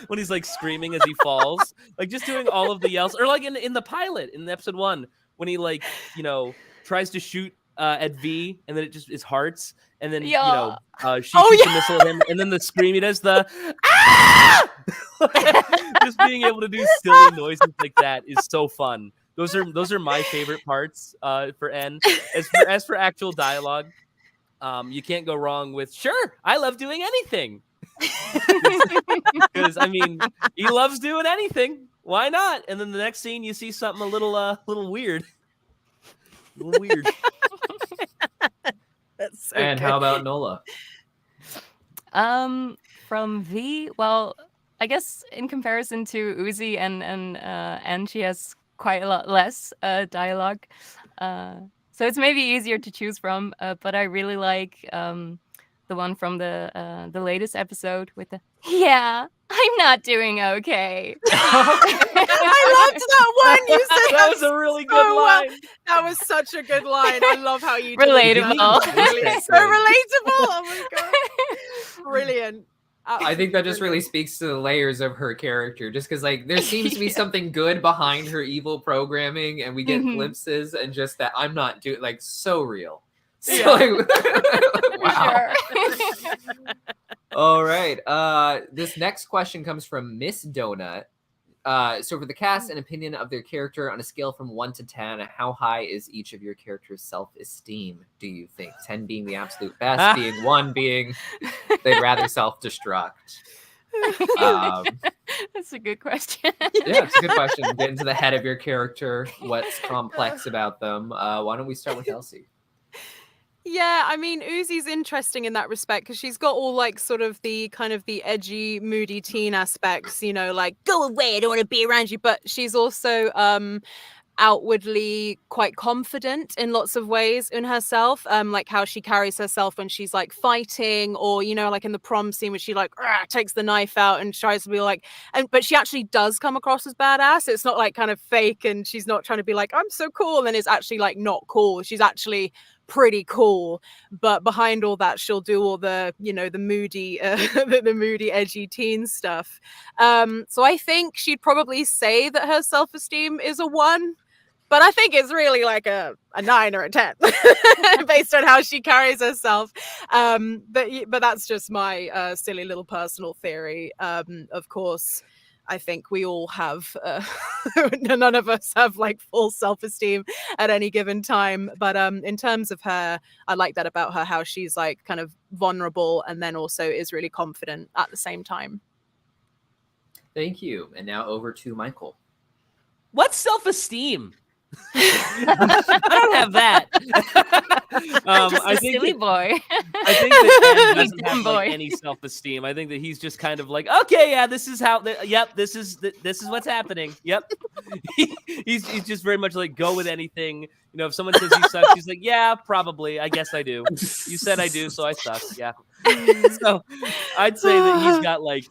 when he's like screaming as he falls, like just doing all of the yells, or like in the pilot in episode 1 when he tries to shoot at V and then it just is hearts and then she shoots a missile at him and then the scream he does the just being able to do silly noises like that is so fun. Those are my favorite parts for N. As for actual dialogue, you can't go wrong with sure. I love doing anything because I mean he loves doing anything. Why not? And then the next scene you see something a little weird. A little weird. That's so And good. how about Nola? From V, well, I guess in comparison to Uzi and she has quite a lot less dialogue, so it's maybe easier to choose from. But I really like the one from the latest episode with the "Yeah, I'm not doing okay." I loved that one. You said That was a really good so well. line. That was such a good line. I love how you did Relatable. it. Really, so relatable. Oh my god, brilliant. I think that just really speaks to the layers of her character, just because like there seems to be something good behind her evil programming, and we get glimpses, and just that I'm not doing like so real. So, like, wow. Sure. All right. This next question comes from Miss Donut. So for the cast, an opinion of their character on a scale from 1 to 10, how high is each of your characters' self-esteem, do you think? 10 being the absolute best, being 1 being they'd rather self-destruct. That's a good question. Yeah, it's a good question. Get into the head of your character. What's complex about them? Why don't we start with Elsie? Yeah, I mean, Uzi's interesting in that respect because she's got all like sort of the kind of the edgy, moody teen aspects, you know, like go away, I don't want to be around you. But she's also outwardly quite confident in lots of ways in herself, like how she carries herself when she's like fighting, or you know, like in the prom scene where she like takes the knife out and tries to be like, but she actually does come across as badass. It's not like kind of fake, and she's not trying to be like I'm so cool, and it's actually like not cool. She's actually pretty cool, but behind all that she'll do all the, you know, the moody the moody edgy teen stuff. So I think she'd probably say that her self-esteem is a 1, but I think it's really like a 9 or a 10 based on how she carries herself. But that's just my silly little personal theory. Of course, I think we all have, none of us have like full self-esteem at any given time. But in terms of her, I like that about her, how she's like kind of vulnerable and then also is really confident at the same time. Thank you. And now over to Michael. What's self-esteem? I don't have that. Just I a think silly that, boy. I think that Ed doesn't Dumb have like, boy. any self-esteem. I think that he's just kind of like, okay, yeah, this is how. Yep, this is what's happening. Yep. He's just very much like go with anything. You know, if someone says you suck, he's like, yeah, probably. I guess I do. You said I do, so I suck. Yeah. So I'd say that he's got like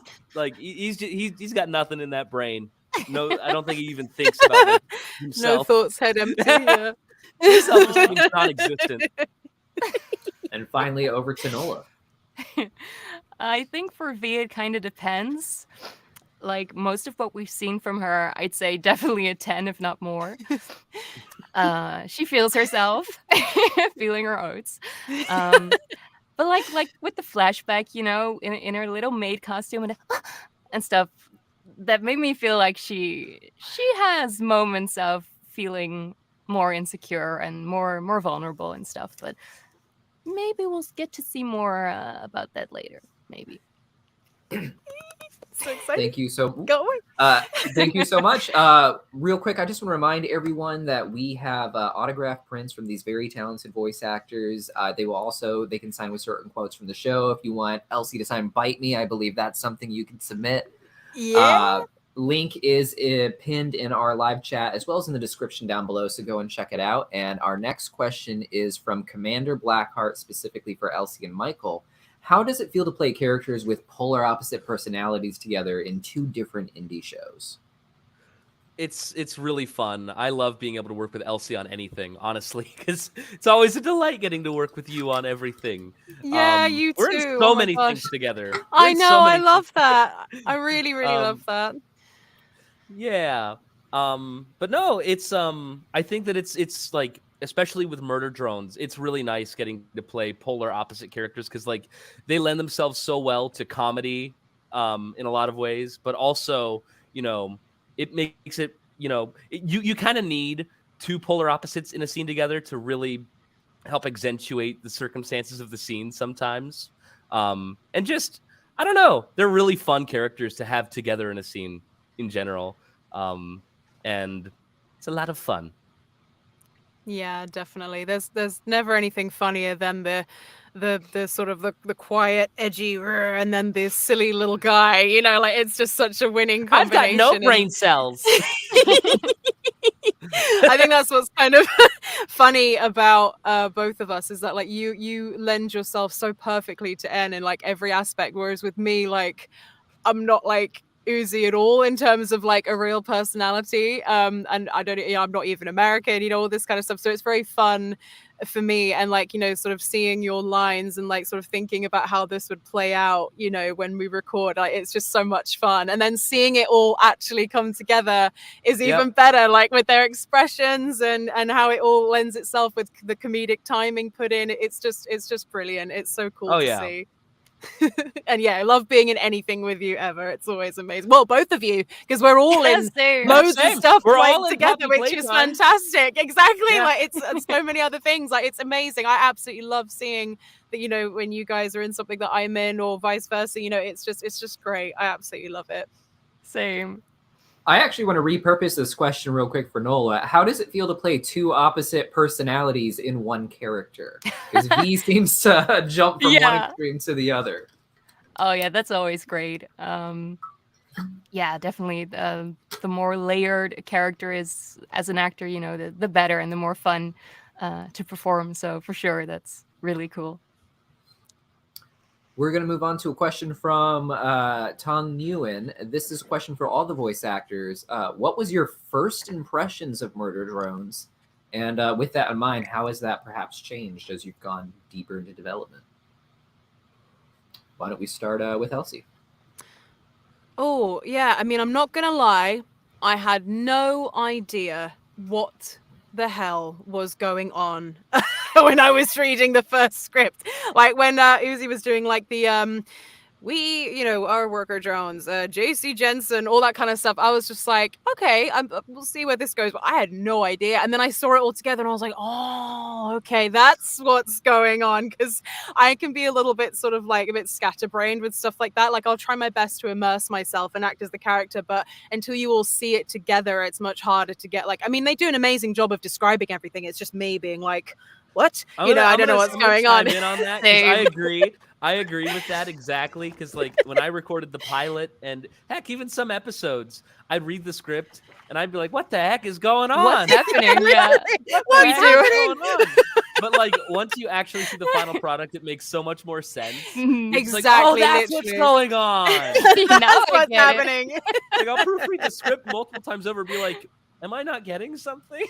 he's got nothing in that brain. No, I don't think he even thinks about like, himself. No thoughts, head empty. Yeah. His self-esteem is non-existent. And finally over to Nola. I think for V it kind of depends. Like most of what we've seen from her, I'd say definitely a 10, if not more. She feels herself, feeling her oats. But like with the flashback, you know, in her little maid costume and stuff, that made me feel like she has moments of feeling more insecure and more vulnerable and stuff. But maybe we'll get to see more about that later. Maybe. So excited. Thank you so Go Thank you so much. Real quick, I just want to remind everyone that we have autograph prints from these very talented voice actors. They can sign with certain quotes from the show. If you want Elsie to sign "Bite Me," I believe that's something you can submit. Yeah. Link is pinned in our live chat as well as in the description down below, so go and check it out. And our next question is from Commander Blackheart, specifically for Elsie and Michael. How does it feel to play characters with polar opposite personalities together in 2 different indie shows? It's really fun. I love being able to work with Elsie on anything, honestly, because it's always a delight getting to work with you on everything. Yeah, you We're in too. so Oh my many gosh. things together. I know, I love that. I really, really love Um, that. Yeah. But no, it's I think that it's like, especially with Murder Drones, it's really nice getting to play polar opposite characters because like they lend themselves so well to comedy in a lot of ways, but also, you know, it makes it, you know, you kind of need 2 polar opposites in a scene together to really help accentuate the circumstances of the scene sometimes. And just, I don't know, they're really fun characters to have together in a scene in general. And it's a lot of fun. Yeah, definitely. There's never anything funnier than the sort of the quiet, edgy, and then this silly little guy. You know, like it's just such a winning I've got combination. no brain cells. I think that's what's kind of funny about both of us is that like you lend yourself so perfectly to N in like every aspect, whereas with me, like I'm not like Uzi at all in terms of like a real personality. And I don't, you know, I'm not even American, you know, all this kind of stuff. So it's very fun for me, and like, you know, sort of seeing your lines and like sort of thinking about how this would play out, you know, when we record. Like it's just so much fun, and then seeing it all actually come together is even better, like with their expressions and how it all lends itself with the comedic timing put in. It's just brilliant. It's so cool to see. And yeah, I love being in anything with you ever. It's always amazing. Well, both of you, because we're all in loads of stuff we're like all in together, Puppy which is Playtime. fantastic. Exactly. Yeah. Like it's so many other things. Like it's amazing. I absolutely love seeing that, you know, when you guys are in something that I'm in or vice versa, you know, it's just great. I absolutely love it. Same. I actually want to repurpose this question real quick for Nola. How does it feel to play two opposite personalities in one character? Because V seems to jump from one extreme to the other. Oh yeah, that's always great. Yeah, definitely. The more layered a character is as an actor, you know, the better and the more fun to perform. So for sure, that's really cool. We're going to move on to a question from Tong Nguyen. This is a question for all the voice actors. What was your first impressions of Murder Drones? And with that in mind, how has that perhaps changed as you've gone deeper into development? Why don't we start with Elsie? Oh, yeah. I mean, I'm not going to lie. I had no idea what the hell was going on when I was reading the first script. Like when Uzi was doing like the we, you know, our worker drones, JC Jensen, all that kind of stuff. I was just like, okay, we'll see where this goes. But I had no idea. And then I saw it all together and I was like, oh, okay, that's what's going on. Because I can be a little bit sort of like a bit scatterbrained with stuff like that. Like I'll try my best to immerse myself and act as the character. But until you all see it together, it's much harder to get like, I mean, they do an amazing job of describing everything. It's just me being like, what? I don't know what's going on. In on that, I agree. I agree with that exactly, because like when I recorded the pilot and heck, even some episodes, I'd read the script and I'd be like, "What the heck is going on? What's happening?" What's happening? But like once you actually see the final product, it makes so much more sense. Exactly. Like, oh, that's what's going on. That's what's happening. Like I'll proofread the script multiple times over, and be like, am I not getting something?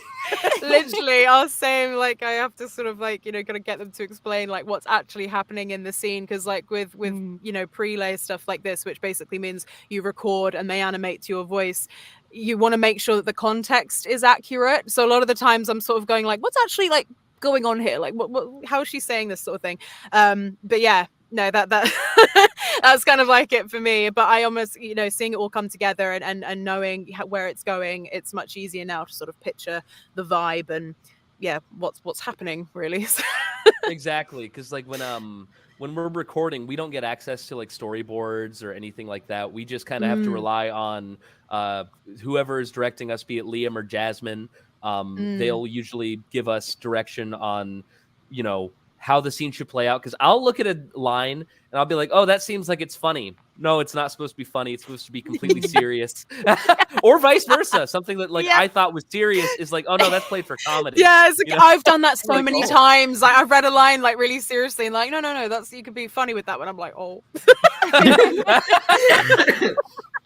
Literally, I'll say like I have to sort of like, you know, kind of get them to explain like what's actually happening in the scene, because like with you know, prelay stuff like this, which basically means you record and they animate to your voice, you want to make sure that the context is accurate. So a lot of the times I'm sort of going like, what's actually like going on here? Like what how is she saying this sort of thing? But yeah, no, that that's kind of like it for me. But I almost, you know, seeing it all come together and knowing where it's going, it's much easier now to sort of picture the vibe and yeah, what's happening really. Exactly, because like when we're recording, we don't get access to like storyboards or anything like that. We just kind of have to rely on whoever is directing us, be it Liam or Jasmine. They'll usually give us direction on, you know, how the scene should play out, because I'll look at a line and I'll be like, oh, that seems like it's funny. No, it's not supposed to be funny. It's supposed to be completely serious. Or vice versa. Something that like I thought was serious is like, oh no, that's played for comedy. Yeah, it's like, you know? I've done that so like, many times. Like I've read a line like really seriously and like, no, that's, you could be funny with that one. I'm like, oh.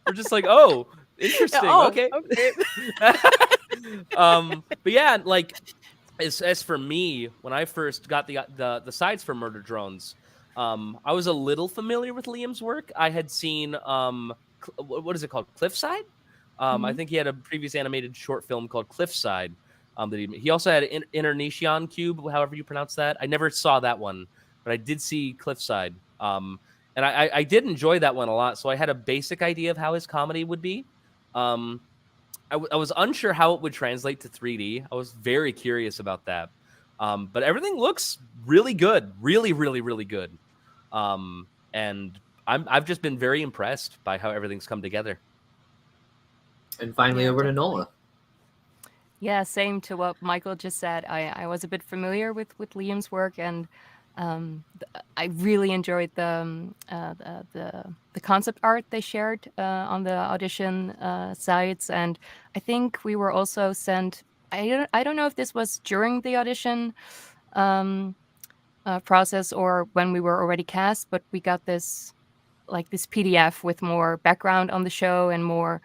We're just like, oh, interesting. Okay. But yeah, like as for me, when I first got the sides for Murder Drones, I was a little familiar with Liam's work. I had seen what is it called, Cliffside? I think he had a previous animated short film called Cliffside. That he also had Internation Cube, however you pronounce that. I never saw that one, but I did see Cliffside. And I did enjoy that one a lot. So I had a basic idea of how his comedy would be. I was unsure how it would translate to 3D. I was very curious about that. But everything looks really good. Really, really, really good. And I've just been very impressed by how everything's come together. And finally, over to Nola. Yeah, same to what Michael just said. I was a bit familiar with Liam's work, and I really enjoyed the concept art they shared on the audition sites, and I think we were also sent. I don't know if this was during the audition process or when we were already cast, but we got this PDF with more background on the show and more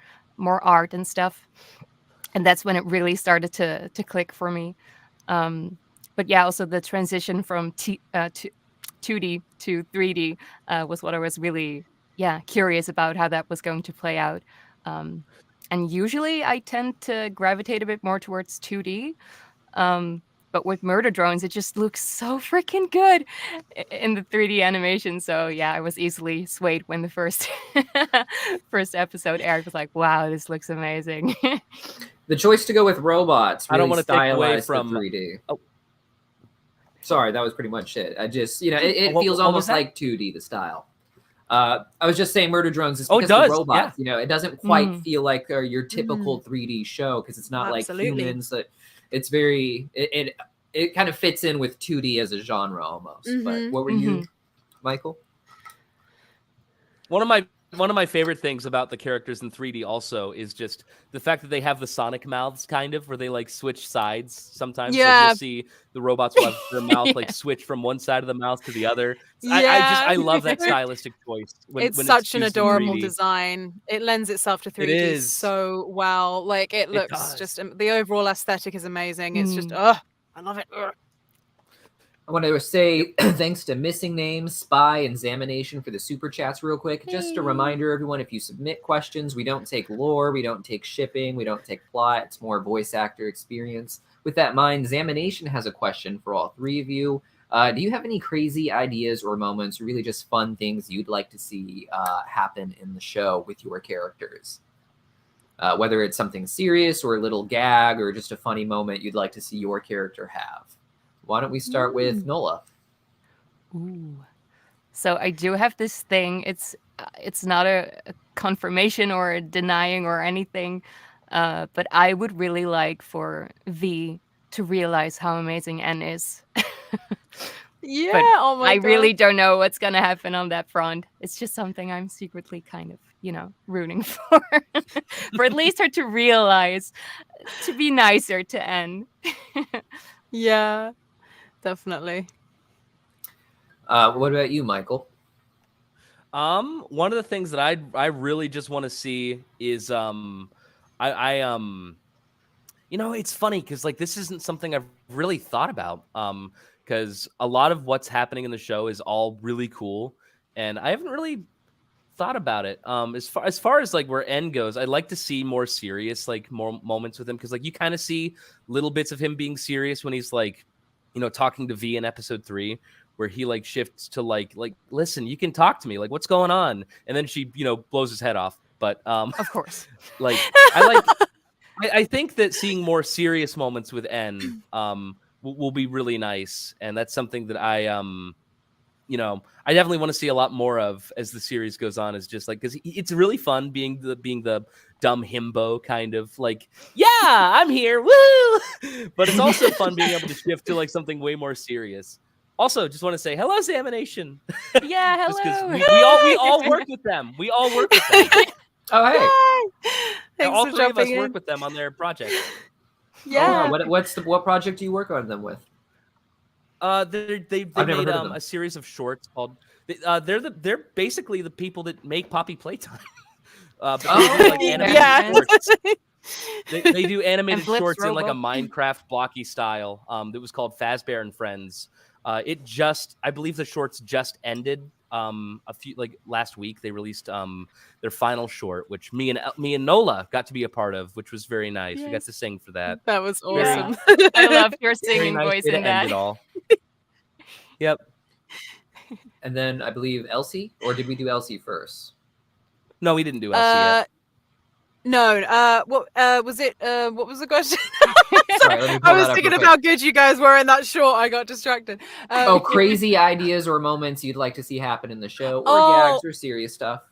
art and stuff, and that's when it really started to click for me. But yeah, also the transition from 2D to 3D was what I was really curious about how that was going to play out. And usually I tend to gravitate a bit more towards 2D. But with Murder Drones, it just looks so freaking good in the 3D animation. So yeah, I was easily swayed when the first episode aired. I was like, wow, this looks amazing. The choice to go with robots I don't really want to take away stylized from the 3D. Oh. Sorry, that was pretty much it. I just, it What- feels what was almost that? like 2D, the style. I was just saying Murder Drones is Oh, because it the does, robots, it doesn't quite Mm. feel like they're your typical 3D show because it's not Absolutely. like humans. It's very, it kind of fits in with 2D as a genre almost. But what were you, Michael? One of my favorite things about the characters in 3D also is just the fact that they have the Sonic mouths, kind of, where they like switch sides sometimes. Yeah. Like, you'll see the robots will have their mouth like switch from one side of the mouth to the other. I love that stylistic choice. It's when such an used in adorable 3D. design. It lends itself to 3D is. so well. Like it looks does. just the overall aesthetic is amazing. It's just Mm. I love it. Ugh. I want to say thanks to Missing Names, Spy, and Examination for the super chats real quick. Just a reminder, everyone, if you submit questions, we don't take lore, we don't take shipping, we don't take plot. It's more voice actor experience. With that in mind, Examination has a question for all three of you. Do you have any crazy ideas or moments, or really just fun things you'd like to see happen in the show with your characters? Whether it's something serious or a little gag or just a funny moment you'd like to see your character have. Why don't we start with Nola? Ooh. So I do have this thing. It's not a confirmation or a denying or anything, but I would really like for V to realize how amazing N is. Yeah. But Oh my I god. really don't know what's gonna happen on that front. It's just something I'm secretly kind of, rooting for. For at least her to realize to be nicer to N. Yeah. Definitely. What about you, Michael? One of the things that I really just want to see is it's funny because like this isn't something I've really thought about because a lot of what's happening in the show is all really cool and I haven't really thought about it. As far as like where N goes, I'd like to see more serious like more moments with him because like you kind of see little bits of him being serious when he's like talking to V in episode 3 where he like shifts to like listen, you can talk to me, like what's going on, and then she blows his head off. But Of course. like I think that seeing more serious moments with N will be really nice, and that's something that I definitely want to see a lot more of as the series goes on. Is just like because it's really fun being the dumb himbo kind of like, yeah, I'm here, woo! But it's also fun being able to shift to like something way more serious. Also, just want to say hello, Examination. Yeah, Just 'cause hello. we all work with them. We all work with them. Oh, hey. Yay! Thanks All for three of us jumping work in. with them on their project. Yeah. Oh, what project do you work on them with? They I've never made heard of them. a series of shorts called. They're basically the people that make Poppy Playtime. But they do, like, animated yeah. shorts. They do animated Blip's shorts in like a Robo. Minecraft blocky style. That was called Fazbear and Friends. I believe the shorts just ended. Last week they released their final short, which me and Nola got to be a part of, which was very nice. We got to sing for that. That was Very- awesome. I love your Very singing nice voice way to in end that. it all. Yep. And then I believe Elsie, or did we do Elsie first? No, we didn't do Elsie yet. No. What was it? What was the question? Sorry, let me pull I was that up thinking real of quick. how good you guys were in that short. I got distracted. Oh, crazy ideas or moments you'd like to see happen in the show, or Oh. gags or serious stuff.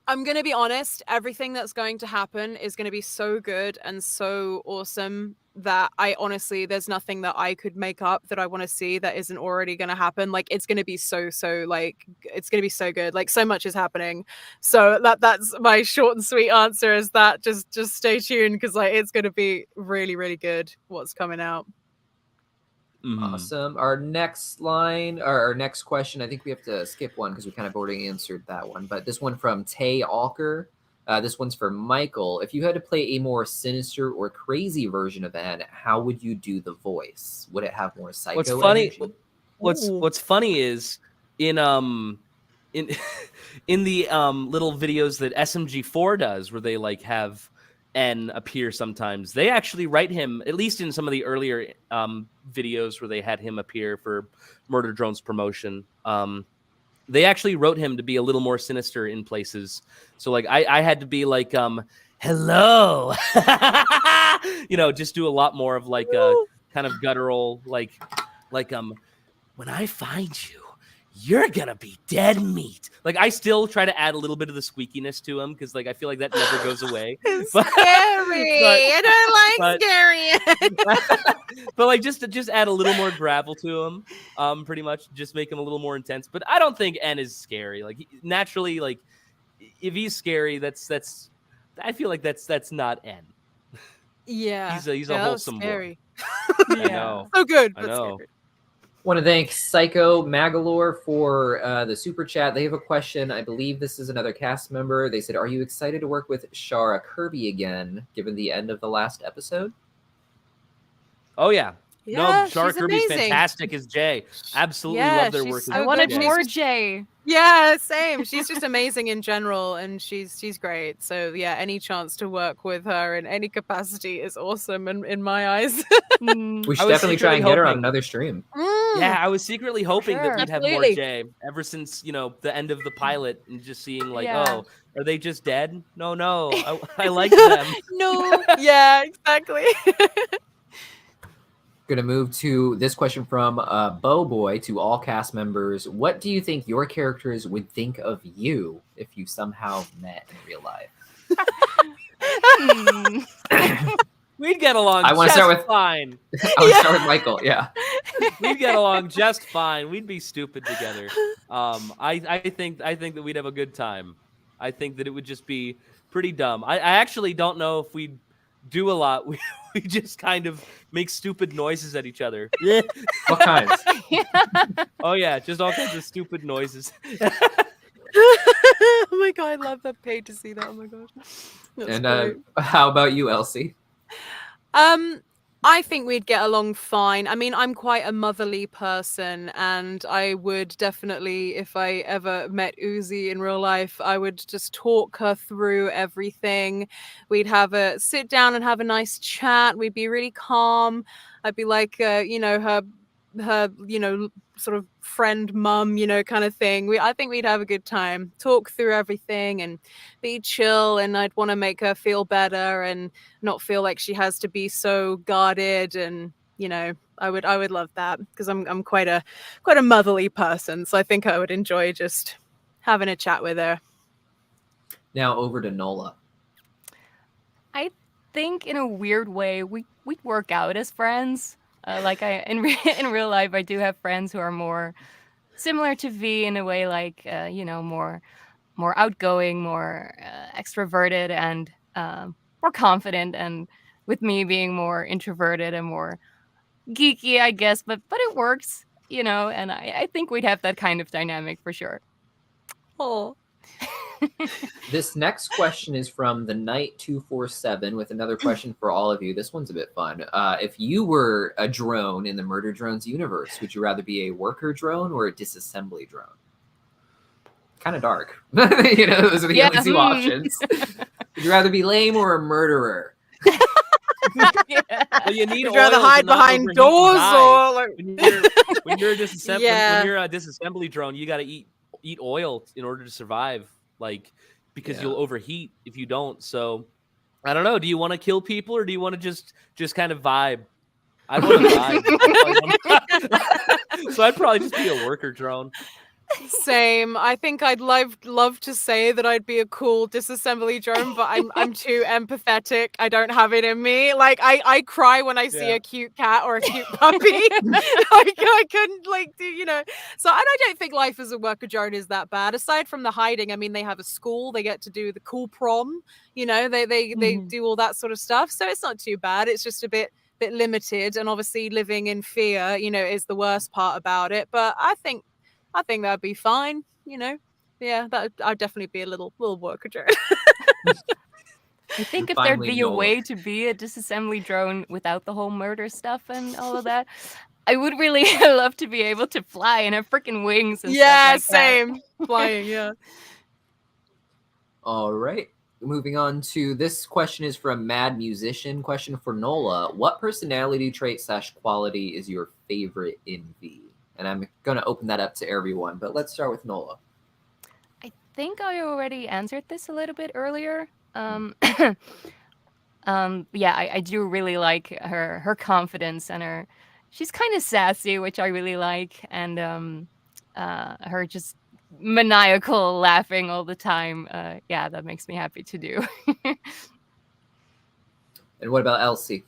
I'm going to be honest. Everything that's going to happen is going to be so good and so awesome that I honestly, there's nothing that I could make up that I want to see that isn't already going to happen. Like, it's going to be so like, it's going to be so good. Like, so much is happening. So that's my short and sweet answer, is that just stay tuned, because like it's going to be really, really good what's coming out. Awesome. Our next line, or our next question, I think we have to skip one because we kind of already answered that one. But this one from Tay Alker. This one's for Michael. If you had to play a more sinister or crazy version of Anne, how would you do the voice? Would it have more psycho What's funny? energy? What's funny is in in the little videos that SMG4 does, where they like have N appear sometimes, they actually write him, at least in some of the earlier videos where they had him appear for Murder Drone's promotion. They actually wrote him to be a little more sinister in places. So like I had to be like, hello, you know, just do a lot more of like a kind of guttural, like when I find you, you're gonna be dead meat. Like I still try to add a little bit of the squeakiness to him, because like I feel like that never goes away. It's scary. I don't like scary. But like just add a little more gravel to him, pretty much just make him a little more intense. But I don't think N is scary. Like naturally, like if he's scary, that's I feel like that's not N. Yeah, he's a wholesome boy. Yeah, I know. So good. I know. Scary. Want to thank Psycho Magalore for the super chat. They have a question. I believe this is another cast member. They said, "Are you excited to work with Shara Kirby again, given the end of the last episode?" Oh yeah. Yeah, No, Shara she's Kirby's amazing. fantastic as Jay. Absolutely Yeah, love their she's work. so as I good. wanted She's more just- Jay. Yeah, same. She's just amazing in general, and she's great. So yeah, any chance to work with her in any capacity is awesome in my eyes. Mm, We I should was definitely try and secretly get her on hoping- another stream. Yeah, I was secretly hoping that Sure. we'd have more Absolutely. Jay ever since, you know, the end of the pilot, and just seeing like, Yeah. oh, are they just dead? No, I like them. No. Yeah, exactly. Going to move to this question from Bo Boy to all cast members. What do you think your characters would think of you if you somehow met in real life? We'd get along I wanna just start with- fine. I would start with Michael. Yeah. We'd get along just fine. We'd be stupid together. I think that we'd have a good time. I think that it would just be pretty dumb. I actually don't know if we'd do a lot. We just kind of make stupid noises at each other. What kinds? Oh yeah, just all kinds of stupid noises. Oh my god, I love that page to see that. Oh my gosh. That's And great. how about you, Elsie? I think we'd get along fine. I mean, I'm quite a motherly person, and I would definitely, if I ever met Uzi in real life, I would just talk her through everything. We'd have a sit down and have a nice chat. We'd be really calm. I'd be like, you know, her, you know, sort of friend, mum, you know, kind of thing. I think we'd have a good time, talk through everything, and be chill. And I'd want to make her feel better and not feel like she has to be so guarded. And you know, I would love that, because I'm quite a motherly person. So I think I would enjoy just having a chat with her. Now over to Nola. I think in a weird way we'd work out as friends. Like in real life, I do have friends who are more similar to V in a way, like you know, more outgoing, more extroverted, and more confident, and with me being more introverted and more geeky, I guess. But it works, you know, and I think we'd have that kind of dynamic for sure. Oh. This next question is from the Knight 247 with another question for all of you. This one's a bit fun. If you were a drone in the Murder Drones universe, would you rather be a worker drone or a disassembly drone? Kind of dark. You know, those are the only two options. Would you rather be lame or a murderer? Yeah. Well, you need Would you rather oil to hide not behind overheat and doors die. or like? when you're a disassembly Yeah. when you're a disassembly drone, you got to eat oil in order to survive, like, because you'll overheat if you don't. So I don't know, do you want to kill people or do you want to just kind of vibe? I want to vibe. So I'd probably just be a worker drone. Same. I think I'd love to say that I'd be a cool disassembly drone, but I'm too empathetic. I don't have it in me. Like I cry when I see a cute cat or a cute puppy. I couldn't So I don't think life as a worker drone is that bad. Aside from the hiding, I mean, they have a school. They get to do the cool prom. They do all that sort of stuff. So it's not too bad. It's just a bit limited, and obviously living in fear, is the worst part about it. But I think that'd be fine, Yeah, I'd definitely be a little worker drone. I think if Finally, there'd be a Nola. way to be a disassembly drone without the whole murder stuff and all of that, I would really love to be able to fly and have freaking wings and Yeah, stuff like same. Flying, yeah. All right. Moving on to this question is from Mad Musician. Question for Nola. What personality trait / quality is your favorite in V? And I'm going to open that up to everyone, but let's start with Nola. I think I already answered this a little bit earlier. Yeah, I do really like her confidence and she's kind of sassy, which I really like, and her just maniacal laughing all the time. Yeah, that makes me happy to do. And what about Elsie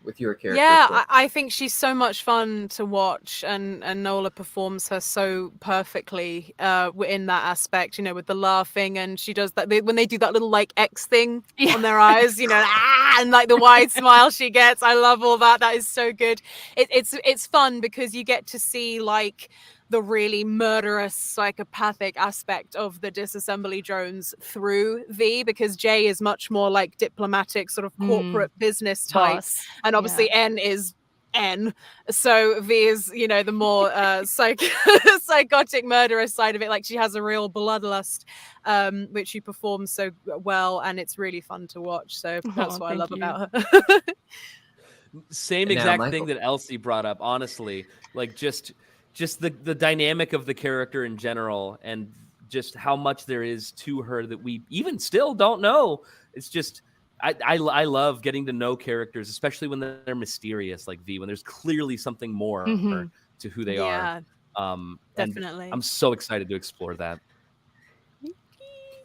with your character? Yeah, I think she's so much fun to watch, and Nola performs her so perfectly in that aspect, with the laughing, and she does that when they do that little like X thing on their eyes, and like the wide smile she gets. I love all that. That is so good. It's fun because you get to see like the really murderous psychopathic aspect of the disassembly drones through V, because J is much more like diplomatic, sort of corporate business type, Boss. and obviously N is N, so V is the more psychotic murderous side of it. Like she has a real bloodlust, which she performs so well, and it's really fun to watch. So that's what I love about her. Same exact thing that Elsie brought up, honestly. Like just the dynamic of the character in general, and just how much there is to her that we even still don't know. It's just I love getting to know characters, especially when they're mysterious like V, when there's clearly something more to who they are. Definitely. I'm so excited to explore that.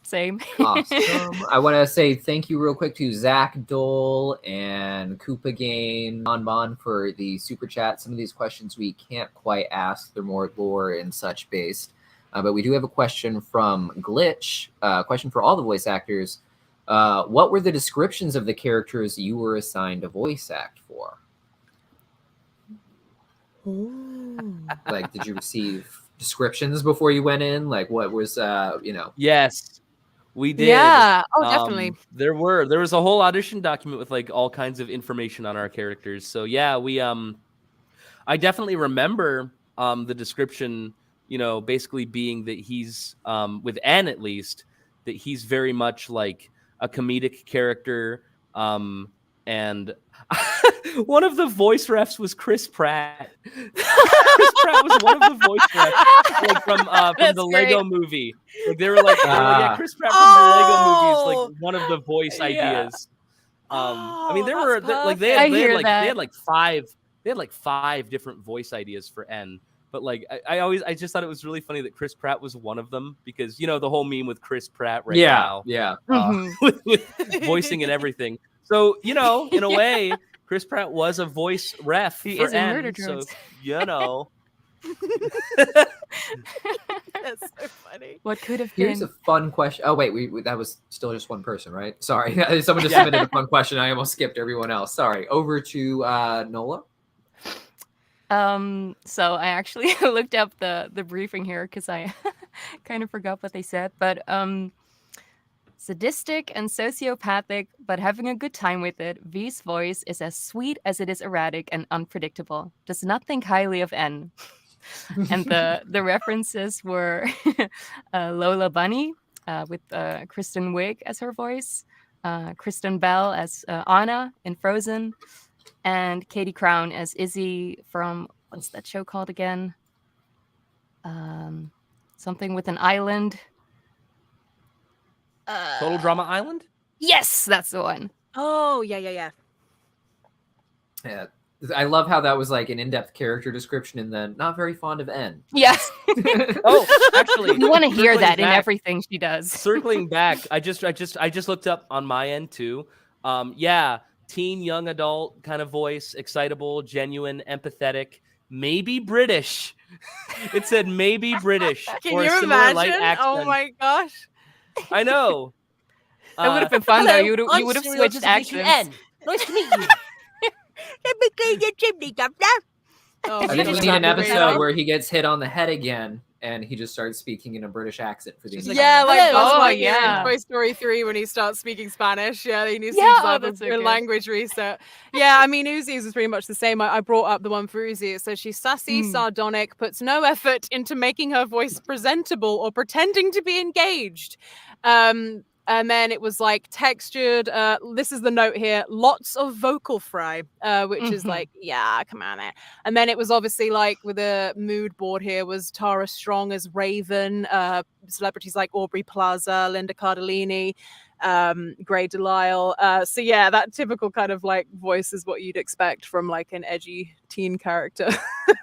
Same. Awesome. I want to say thank you real quick to Zach Dole and Koopa Game Bon for the super chat. Some of these questions we can't quite ask. They're more lore and such based. But we do have a question from Glitch. Question for all the voice actors. What were the descriptions of the characters you were assigned to voice act for? Like, did you receive descriptions before you went in? Like, what was, Yes, we did. Yeah. Oh, definitely. There was a whole audition document with like all kinds of information on our characters. So yeah, we I definitely remember the description, basically being that he's with N at least, that he's very much like a comedic character, and one of the voice refs was Chris Pratt. Chris Pratt was one of the voice refs, like from the Lego movie. Like they were like, yeah, Chris Pratt from the Lego movie is like one of the voice ideas. I mean, they had like five different voice ideas for N. But like I just thought it was really funny that Chris Pratt was one of them, because the whole meme with Chris Pratt now, with voicing and everything. So in a way, Chris Pratt was a voice ref He for is in N. Murder So Drones. That's so funny. What could have Here's been? a fun question. Oh, wait, that was still just one person, right? Sorry. Someone just submitted a fun question. I almost skipped everyone else. Sorry. Over to Nola. So I actually looked up the briefing here because I kind of forgot what they said. But sadistic and sociopathic, but having a good time with it, V's voice is as sweet as it is erratic and unpredictable. Does not think highly of N. And the references were Lola Bunny with Kristen Wiig as her voice, Kristen Bell as Anna in Frozen, and Katie Crown as Izzy from, what's that show called again? Something with an island. Total Drama Island? Yes, that's the one. Oh, yeah. Yeah, I love how that was like an in-depth character description and then not very fond of N. Yes. Oh, actually, You want to hear circling that in back- everything she does. Circling back, I just looked up on my end too. Yeah, teen, young adult kind of voice, excitable, genuine, empathetic, maybe British. It said maybe British Can or you a similar light imagine? accent. Oh my gosh. I know. That would have been fun though. Hello, You would have I'm switched Serial accents. Nice to meet you. Let me clean your chimney, Governor. Oh, I think we Jesus, need an that'd be great. episode where he gets hit on the head again and he just starts speaking in a British accent for the entire Yeah, like Hello. Buzz Oh, Lightyear yeah. in Toy Story 3 when he starts speaking Spanish. Yeah, he needs to Yeah, use oh, like that's so a good. language reset. Yeah, I mean, Uzi's was pretty much the same. I brought up the one for Uzi. So she's sassy, sardonic, puts no effort into making her voice presentable or pretending to be engaged. And then it was like textured. This is the note here: lots of vocal fry, which is Mhm. like, yeah, come on. And then it was obviously like with a mood board here was Tara Strong as Raven, celebrities like Aubrey Plaza, Linda Cardellini, Grey Delisle. So yeah, that typical kind of like voice is what you'd expect from like an edgy teen character.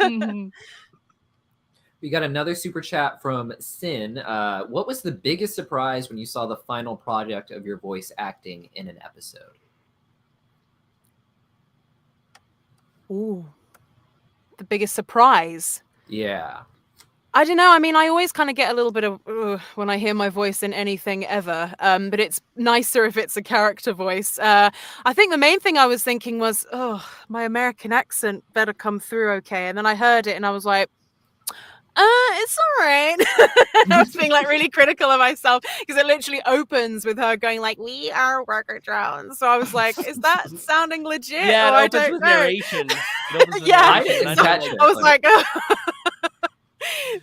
Mhm. We got another super chat from Sin. What was the biggest surprise when you saw the final project of your voice acting in an episode? Ooh, the biggest surprise. Yeah. I don't know. I mean, I always kind of get a little bit of when I hear my voice in anything ever. But it's nicer if it's a character voice. I think the main thing I was thinking was, oh, my American accent better come through okay. And then I heard it and I was like, it's all right. I was being like really critical of myself because it literally opens with her going like, "We are worker drones." So I was like, "Is that sounding legit?" Yeah, or I it opens don't with know. narration. It opens with Yeah, I narration. didn't so catch it. I was but- like,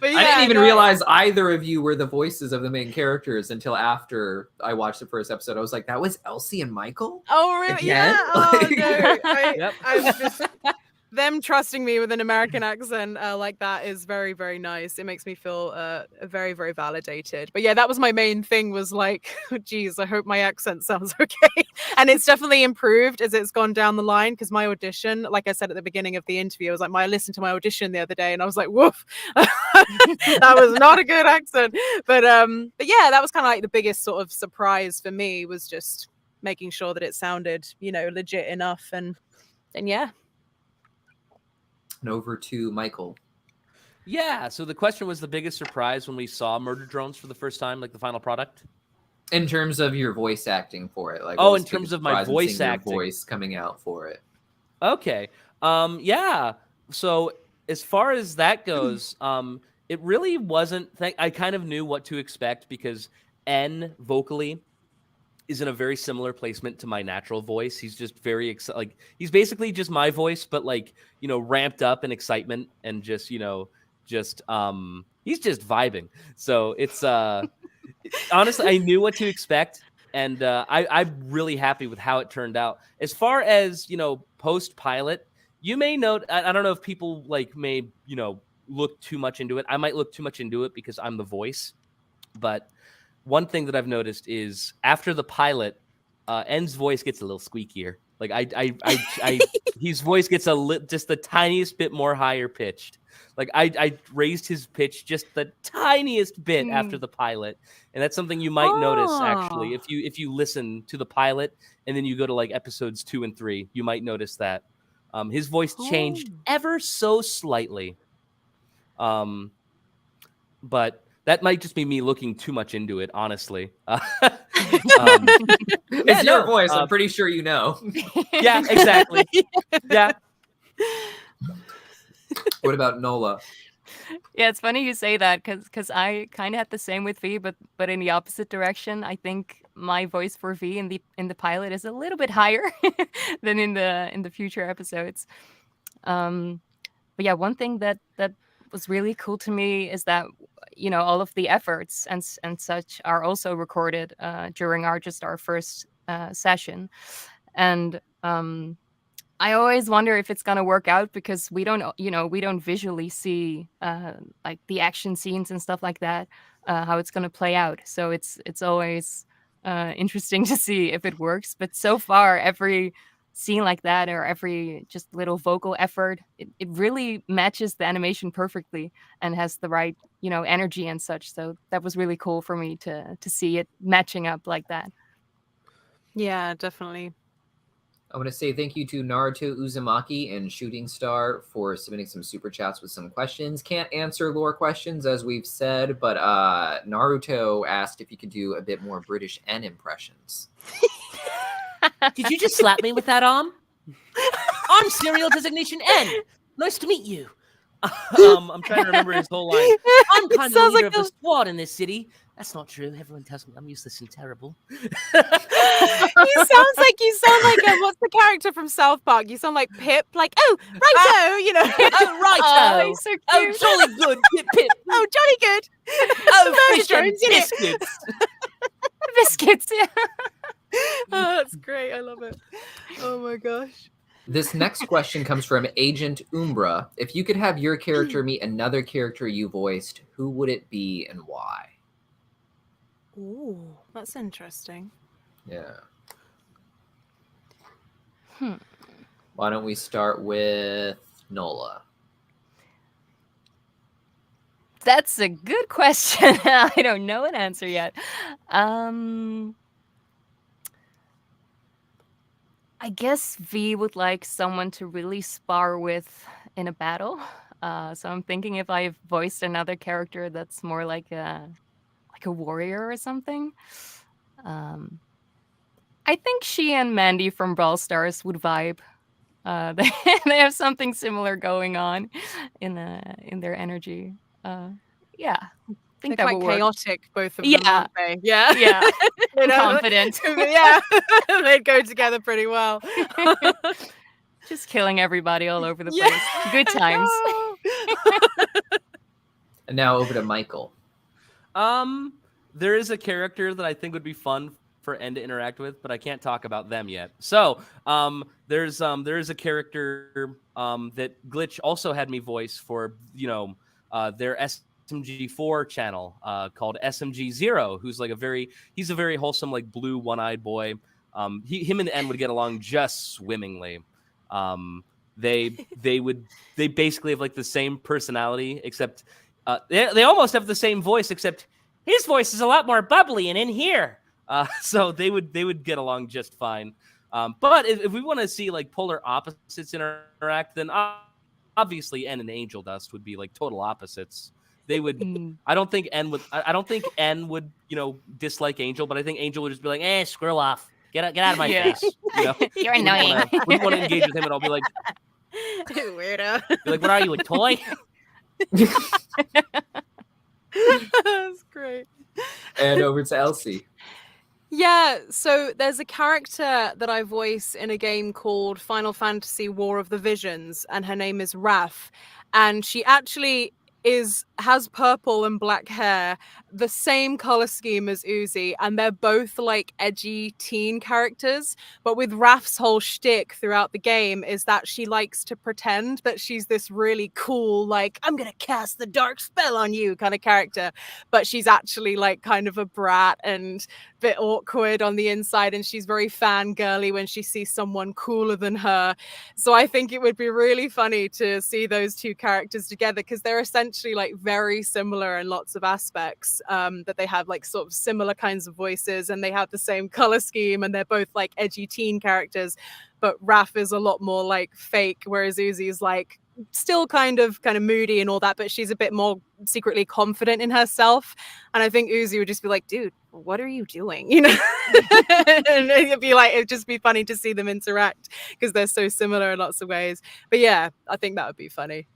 but yeah, I didn't even no. realize either of you were the voices of the main characters until after I watched the first episode. I was like, that was Elsie and Michael? Oh really? Again? Yeah. Oh no. Yep. I just them trusting me with an American accent like that is very, very nice. It makes me feel very, very validated. But yeah, that was my main thing was like, geez, I hope my accent sounds okay. And it's definitely improved as it's gone down the line because my audition, like I said at the beginning of the interview, I was like, I listened to my audition the other day and I was like, woof, that was not a good accent. But yeah, that was kind of like the biggest sort of surprise for me was just making sure that it sounded, legit enough. And yeah. And over to Michael. Yeah, so the question was the biggest surprise when we saw Murder Drones for the first time, like the final product? In terms of your voice acting for it. Like, Oh, what was in the terms biggest of my surprise in voice seeing your acting. voice coming out for it. Okay. Yeah. So as far as that goes, it really wasn't. I kind of knew what to expect because N vocally is in a very similar placement to my natural voice. He's just very like he's basically just my voice, but like ramped up in excitement and just he's just vibing. So it's honestly I knew what to expect. And I'm really happy with how it turned out. As far as, post pilot, you may note, I don't know if people may, look too much into it. I might look too much into it because I'm the voice. But one thing that I've noticed is after the pilot, N's voice gets a little squeakier. Like his voice gets just the tiniest bit more higher pitched. Like I raised his pitch just the tiniest bit after the pilot, and that's something you might notice actually if you listen to the pilot and then you go to like episodes 2 and 3, you might notice that his voice changed ever so slightly. But that might just be me looking too much into it, honestly. It's your voice. I'm pretty sure you know. Yeah, exactly. Yeah. What about Nola? Yeah, it's funny you say that because I kind of had the same with V, but in the opposite direction. I think my voice for V in the pilot is a little bit higher than in the future episodes. But yeah, one thing that was really cool to me is that all of the efforts and such are also recorded during our first session, and I always wonder if it's gonna work out because we don't visually see like the action scenes and stuff like that, how it's gonna play out. So it's always interesting to see if it works. But so far, every scene like that, or every just little vocal effort, it really matches the animation perfectly and has the right, energy and such. So that was really cool for me to see it matching up like that. Yeah, definitely. I want to say thank you to Naruto Uzumaki and Shooting Star for submitting some super chats with some questions. Can't answer lore questions, as we've said, but Naruto asked if you could do a bit more British N impressions. Did you just slap me with that arm? I'm Serial Designation N. Nice to meet you. I'm trying to remember his whole line. I'm kind of the leader of the squad in this city. That's not true. Everyone tells me I'm useless and terrible. You sound like what's the character from South Park? You sound like Pip, like, oh, righto, you know. Oh, righto. He's so cute. Oh, jolly good, Pip, Pip. Oh, jolly good. Oh, fish and Drones, you know. biscuits. Biscuits, yeah. Oh, that's great. I love it. Oh my gosh. This next question comes from Agent Umbra. If you could have your character meet another character you voiced, who would it be and why? Ooh, that's interesting. Yeah. Why don't we start with Nola? That's a good question. I don't know an answer yet. I guess V would like someone to really spar with in a battle. So I'm thinking if I voiced another character that's more like a warrior or something. I think she and Mandy from Brawl Stars would vibe. They have something similar going on in their energy. Yeah, I think They're that quite would work. chaotic, both of them, Yeah. aren't they? Yeah. Yeah, You know, confident. yeah. They'd go together pretty well. Just killing everybody all over the Yeah, place. Good times. And now over to Michael. There is a character that I think would be fun for N to interact with, but I can't talk about them yet. So, there is a character that Glitch also had me voice for, their SMG4 channel called SMG0, who's like he's a very wholesome, like blue one-eyed boy. Him and N would get along just swimmingly. They basically have like the same personality, except they almost have the same voice, except his voice is a lot more bubbly and in here. So they would get along just fine. But if we want to see like polar opposites interact, then obviously N and Angel Dust would be like total opposites. They would. I don't think N would. I don't think N would. Dislike Angel, but I think Angel would just be like, screw off, get out of my face. You're annoying. Wouldn't want to engage with him, and I'll be like, weirdo. Be like, what are you, a toy? That's great. And over to Elsie. Yeah, so there's a character that I voice in a game called Final Fantasy War of the Visions, and her name is Raph, and she actually has purple and black hair, the same color scheme as Uzi, and they're both like edgy teen characters. But with Raph's whole shtick throughout the game is that she likes to pretend that she's this really cool, like, I'm gonna cast the dark spell on you kind of character, but she's actually like kind of a brat and a bit awkward on the inside, and she's very fangirly when she sees someone cooler than her. So I think it would be really funny to see those two characters together, because they're essentially like very similar in lots of aspects, that they have like sort of similar kinds of voices, and they have the same color scheme, and they're both like edgy teen characters. But Raph is a lot more like fake, whereas Uzi is like still kind of moody and all that, but she's a bit more secretly confident in herself. And I think Uzi would just be like, dude, what are you doing? And it'd just be funny to see them interact because they're so similar in lots of ways. But yeah, I think that would be funny.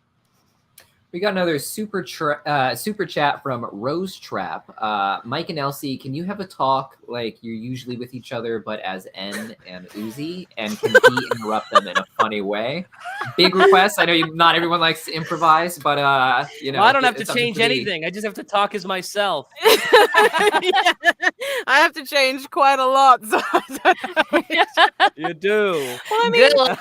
We got another super chat from Rose Trap. Mike and Elsie, can you have a talk like you're usually with each other, but as N and Uzi, and can he interrupt them in a funny way? Big request. I know not everyone likes to improvise, but Well, I don't have to change anything. I just have to talk as myself. Yeah, I have to change quite a lot. So You do. Well, I mean, Good luck.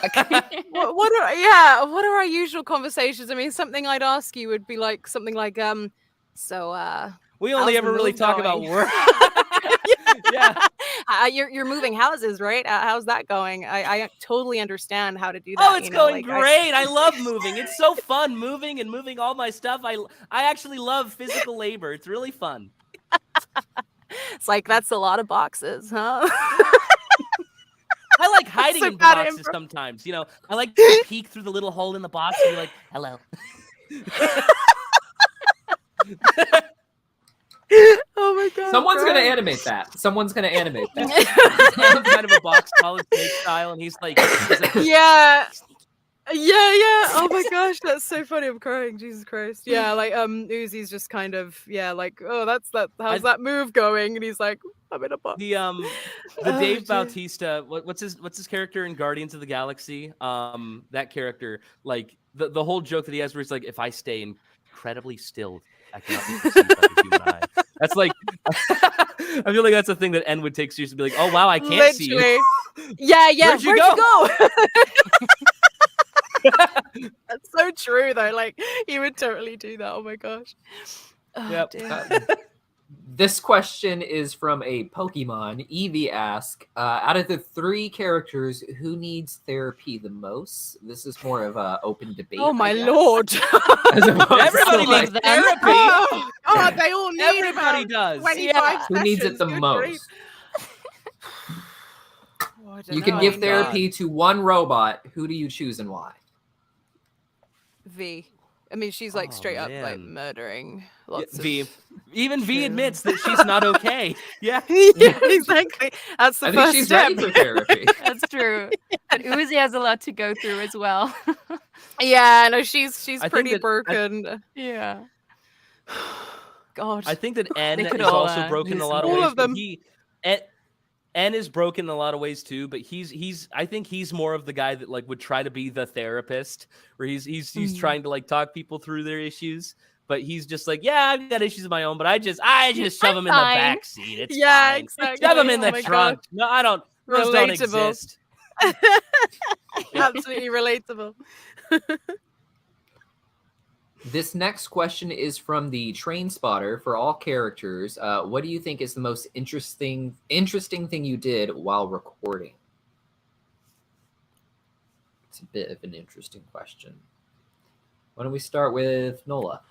what are our usual conversations? I mean, something I'd ask you would be like something like, we only how's ever the really move talk going? about work. Yeah. You're moving houses, right? How's that going? I totally understand how to do that. Oh, it's you know, going like, great. I love moving. It's so fun moving all my stuff. I actually love physical labor. It's really fun. It's like, that's a lot of boxes, huh? I like hiding so in bad at boxes sometimes. You know, I like to peek through the little hole in the box and be like, hello. Oh my god. Someone's bro. gonna animate that. Someone's gonna animate that. Some kind of a box, solid snake style, and he's like Yeah. Oh my gosh, that's so funny. I'm crying. Jesus Christ. Yeah, like Uzi's just kind of like, oh, that's that. How's that move going? And he's like, I'm in a box. the Oh, Dave geez. Bautista. What's his character in Guardians of the Galaxy? That character, like the whole joke that he has, where he's like, if I stay incredibly still, I cannot be perceived by the human eye. That's like, I feel like that's a thing that N would take seriously. Be like, oh wow, I can't see you. Yeah. Where'd you Where'd go? you go? That's so true though. Like, he would totally do that. Oh my gosh. Oh, Yep. dear. This question is from a Pokemon. Eevee asks, out of the 3 characters, who needs therapy the most? This is more of an open debate. Oh my I guess. lord. As opposed to, Everybody like, needs therapy. Oh, God, they all need Everybody about does. 25 who needs it sessions. the Good most? grief. Oh, I don't You can know. give I mean, therapy to one robot. Who do you choose and why? V. I mean, she's like Oh, straight up like man. murdering Yeah, lots of. V. Even V True. admits that she's not okay. Yeah. Yeah, exactly. That's the I think first she's step. ready for therapy. That's true. But Uzi has a lot to go through as well. Yeah, no, she's I think pretty that- broken. Yeah. God. I think that N They is could all, also broken in a use lot of all ways. of But them. N is broken in a lot of ways too. But I think he's more of the guy that like would try to be the therapist, where he's trying to like talk people through their issues. But he's just like, yeah, I've got issues of my own, but I just shove them in the fine. back seat. It's Yeah, fine. exactly. Shove them in Oh the my trunk. No, I don't. Those don't Relatable. exist. Absolutely relatable. This next question is from the Train Spotter for all characters. What do you think is the most interesting thing you did while recording? It's a bit of an interesting question. Why don't we start with Nola?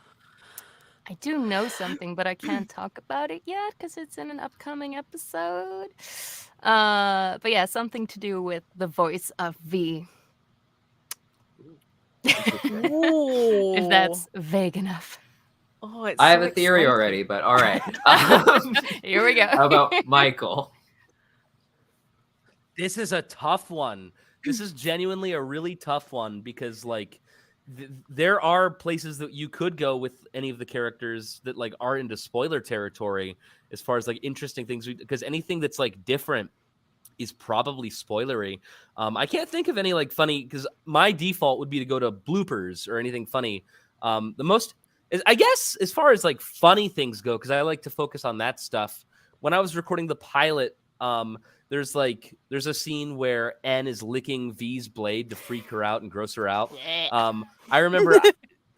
I do know something, but I can't talk about it yet because it's in an upcoming episode. But yeah, something to do with the voice of V. Ooh. If that's vague enough. Oh, it's I have so a theory exciting. already, but all right. Here we go. How about Michael? This is a tough one. This is genuinely a really tough one because like there are places that you could go with any of the characters that like are into spoiler territory as far as like interesting things, because anything that's like different is probably spoilery. I can't think of any like funny, because my default would be to go to bloopers or anything funny. The most is, I guess, as far as like funny things go, because I like to focus on that stuff. When I was recording the pilot, there's a scene where N is licking V's blade to freak her out and gross her out. I remember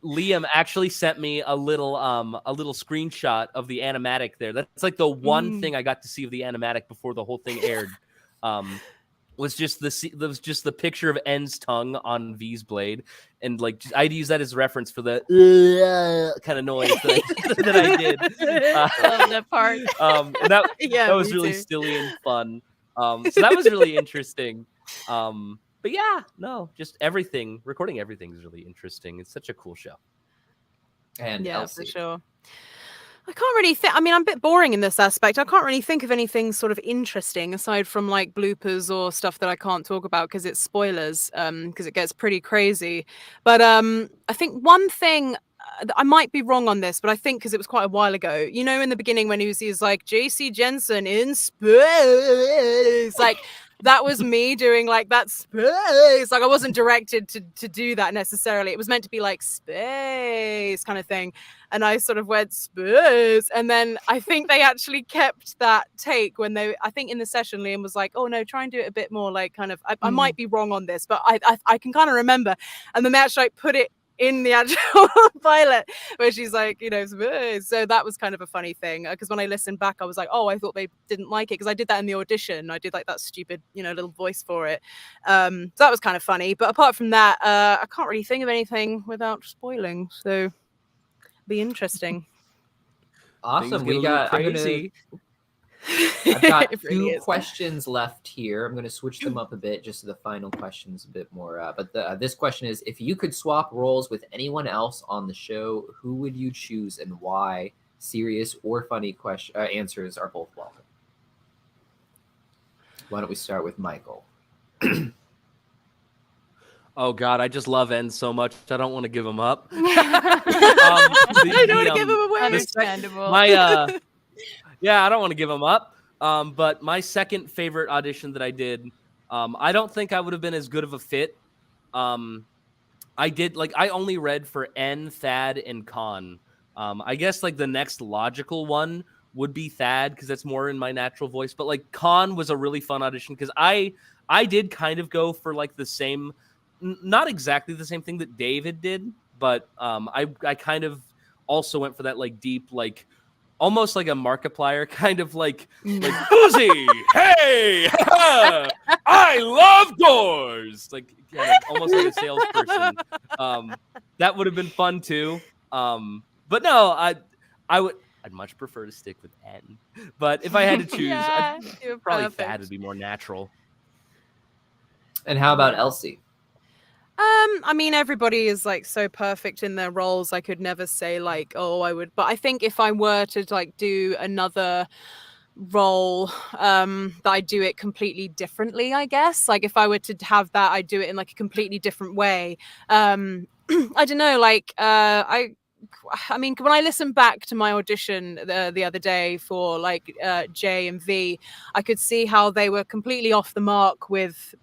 Liam actually sent me a little screenshot of the animatic there. That's like the one thing I got to see of the animatic before the whole thing aired. Was just the picture of N's tongue on V's blade, and like I'd use that as reference for the kind of noise that I did. Love that part. And that was me really too. silly and fun. So that was really interesting. But yeah, no, just everything. Recording everything is really interesting. It's such a cool show. And Yeah, Elsie. for sure. I can't really think. I mean, I'm a bit boring in this aspect. I can't really think of anything sort of interesting aside from like bloopers or stuff that I can't talk about because it's spoilers. Because it gets pretty crazy. But I think one thing. I might be wrong on this, but I think because it was quite a while ago. You know, in the beginning when Uzi is like JC Jensen in space, like that was me doing like that space. Like I wasn't directed to do that necessarily. It was meant to be like space kind of thing. And I sort of went space. And then I think they actually kept that take when I think in the session, Liam was like, oh no, try and do it a bit more like kind of, I might be wrong on this, but I can kind of remember. And then they actually like put it in the actual pilot, where she's like, so that was kind of a funny thing, because when I listened back, I was like, oh, I thought they didn't like it, because I did that in the audition. I did like that stupid, little voice for it. So that was kind of funny. But apart from that, I can't really think of anything without spoiling. So be interesting. Awesome. Things get a little crazy. I've got It really two is. questions left here. I'm going to switch them up a bit just so the final question's a bit more. This question is, if you could swap roles with anyone else on the show, who would you choose and why? Serious or funny answers are both welcome. Why don't we start with Michael? Oh God, I just love N so much. I don't want to give him up. I don't want to give him away. Understandable. Yeah, I don't want to give him up. But my second favorite audition that I did, I don't think I would have been as good of a fit. I only read for N, Thad, and Khan. I guess like the next logical one would be Thad, because that's more in my natural voice. But like Khan was a really fun audition, because I did kind of go for like the same, not exactly the same thing that David did, but I kind of also went for that like deep, like almost like a Markiplier kind of like Uzi, hey, I love doors, like almost like a salesperson. That would have been fun too. But no, I'd much prefer to stick with N. But if I had to choose, Yeah, I'd probably Thad would be more natural. And how about Elsie? I mean, everybody is like so perfect in their roles. I could never say like, oh, I would. But I think if I were to like do another role, that I do it completely differently, I guess. Like if I were to have that, I'd do it in like a completely different way. I don't know, like I mean, when I listened back to my audition the other day for like J and V, I could see how they were completely off the mark with,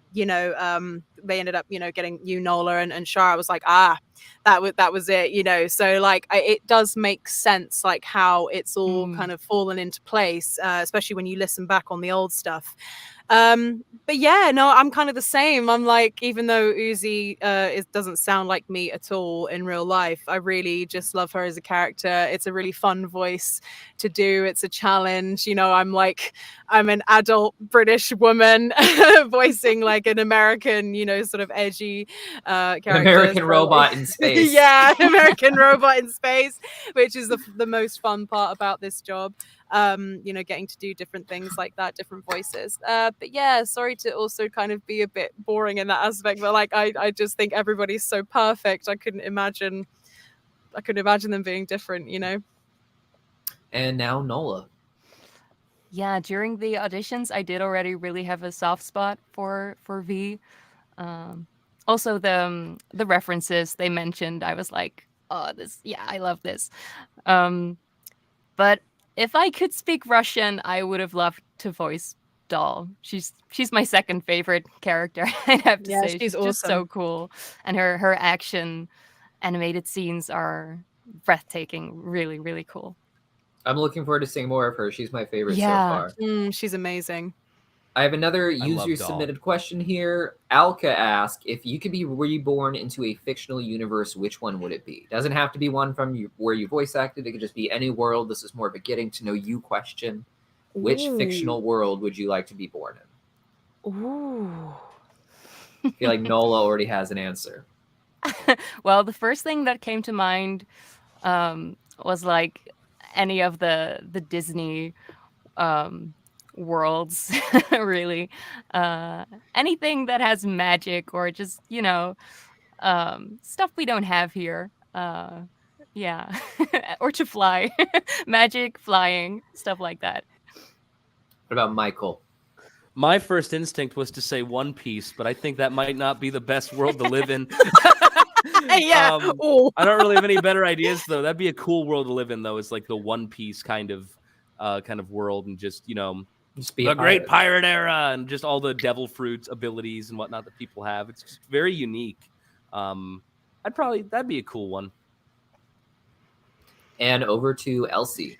they ended up, getting you, Nola, and Shara. I was like, that was it, so like it does make sense, like how it's all kind of fallen into place, especially when you listen back on the old stuff. But yeah, no, I'm kind of the same. I'm like, even though Uzi doesn't sound like me at all in real life, I really just love her as a character. It's a really fun voice to do. It's a challenge. I'm an adult British woman voicing like an American, sort of edgy character. American robot in space. Yeah, American robot in space, which is the most fun part about this job. Getting to do different things like that, different voices. But yeah, sorry to also kind of be a bit boring in that aspect, but like I just think everybody's so perfect. I couldn't imagine them being different, And now Nola. Yeah, during the auditions, I did already really have a soft spot for V. Also, the references they mentioned, I was like, oh, I love this. But if I could speak Russian, I would have loved to voice Doll. She's my second favorite character. I'd have to say she's just awesome. so cool, and her action animated scenes are breathtaking. Really, really cool. I'm looking forward to seeing more of her. She's my favorite so far. She's amazing. I have another user-submitted question here. Alka asked, if you could be reborn into a fictional universe, which one would it be? Doesn't have to be one from where you voice acted. It could just be any world. This is more of a getting to know you question. Which fictional world would you like to be born in? Ooh. I feel like Nola already has an answer. Well, the first thing that came to mind was like any of the Disney worlds, really. Anything that has magic or just, stuff we don't have here. Yeah. Or to fly. Magic, flying, stuff like that. What about Michael? My first instinct was to say One Piece, but I think that might not be the best world to live in. Yeah. I don't really have any better ideas, though. That'd be a cool world to live in, though. It's like the One Piece kind of world, and just the great pirate era, and just all the devil fruits abilities and whatnot that people have. It's just very unique. That'd be a cool one. And over to Elsie.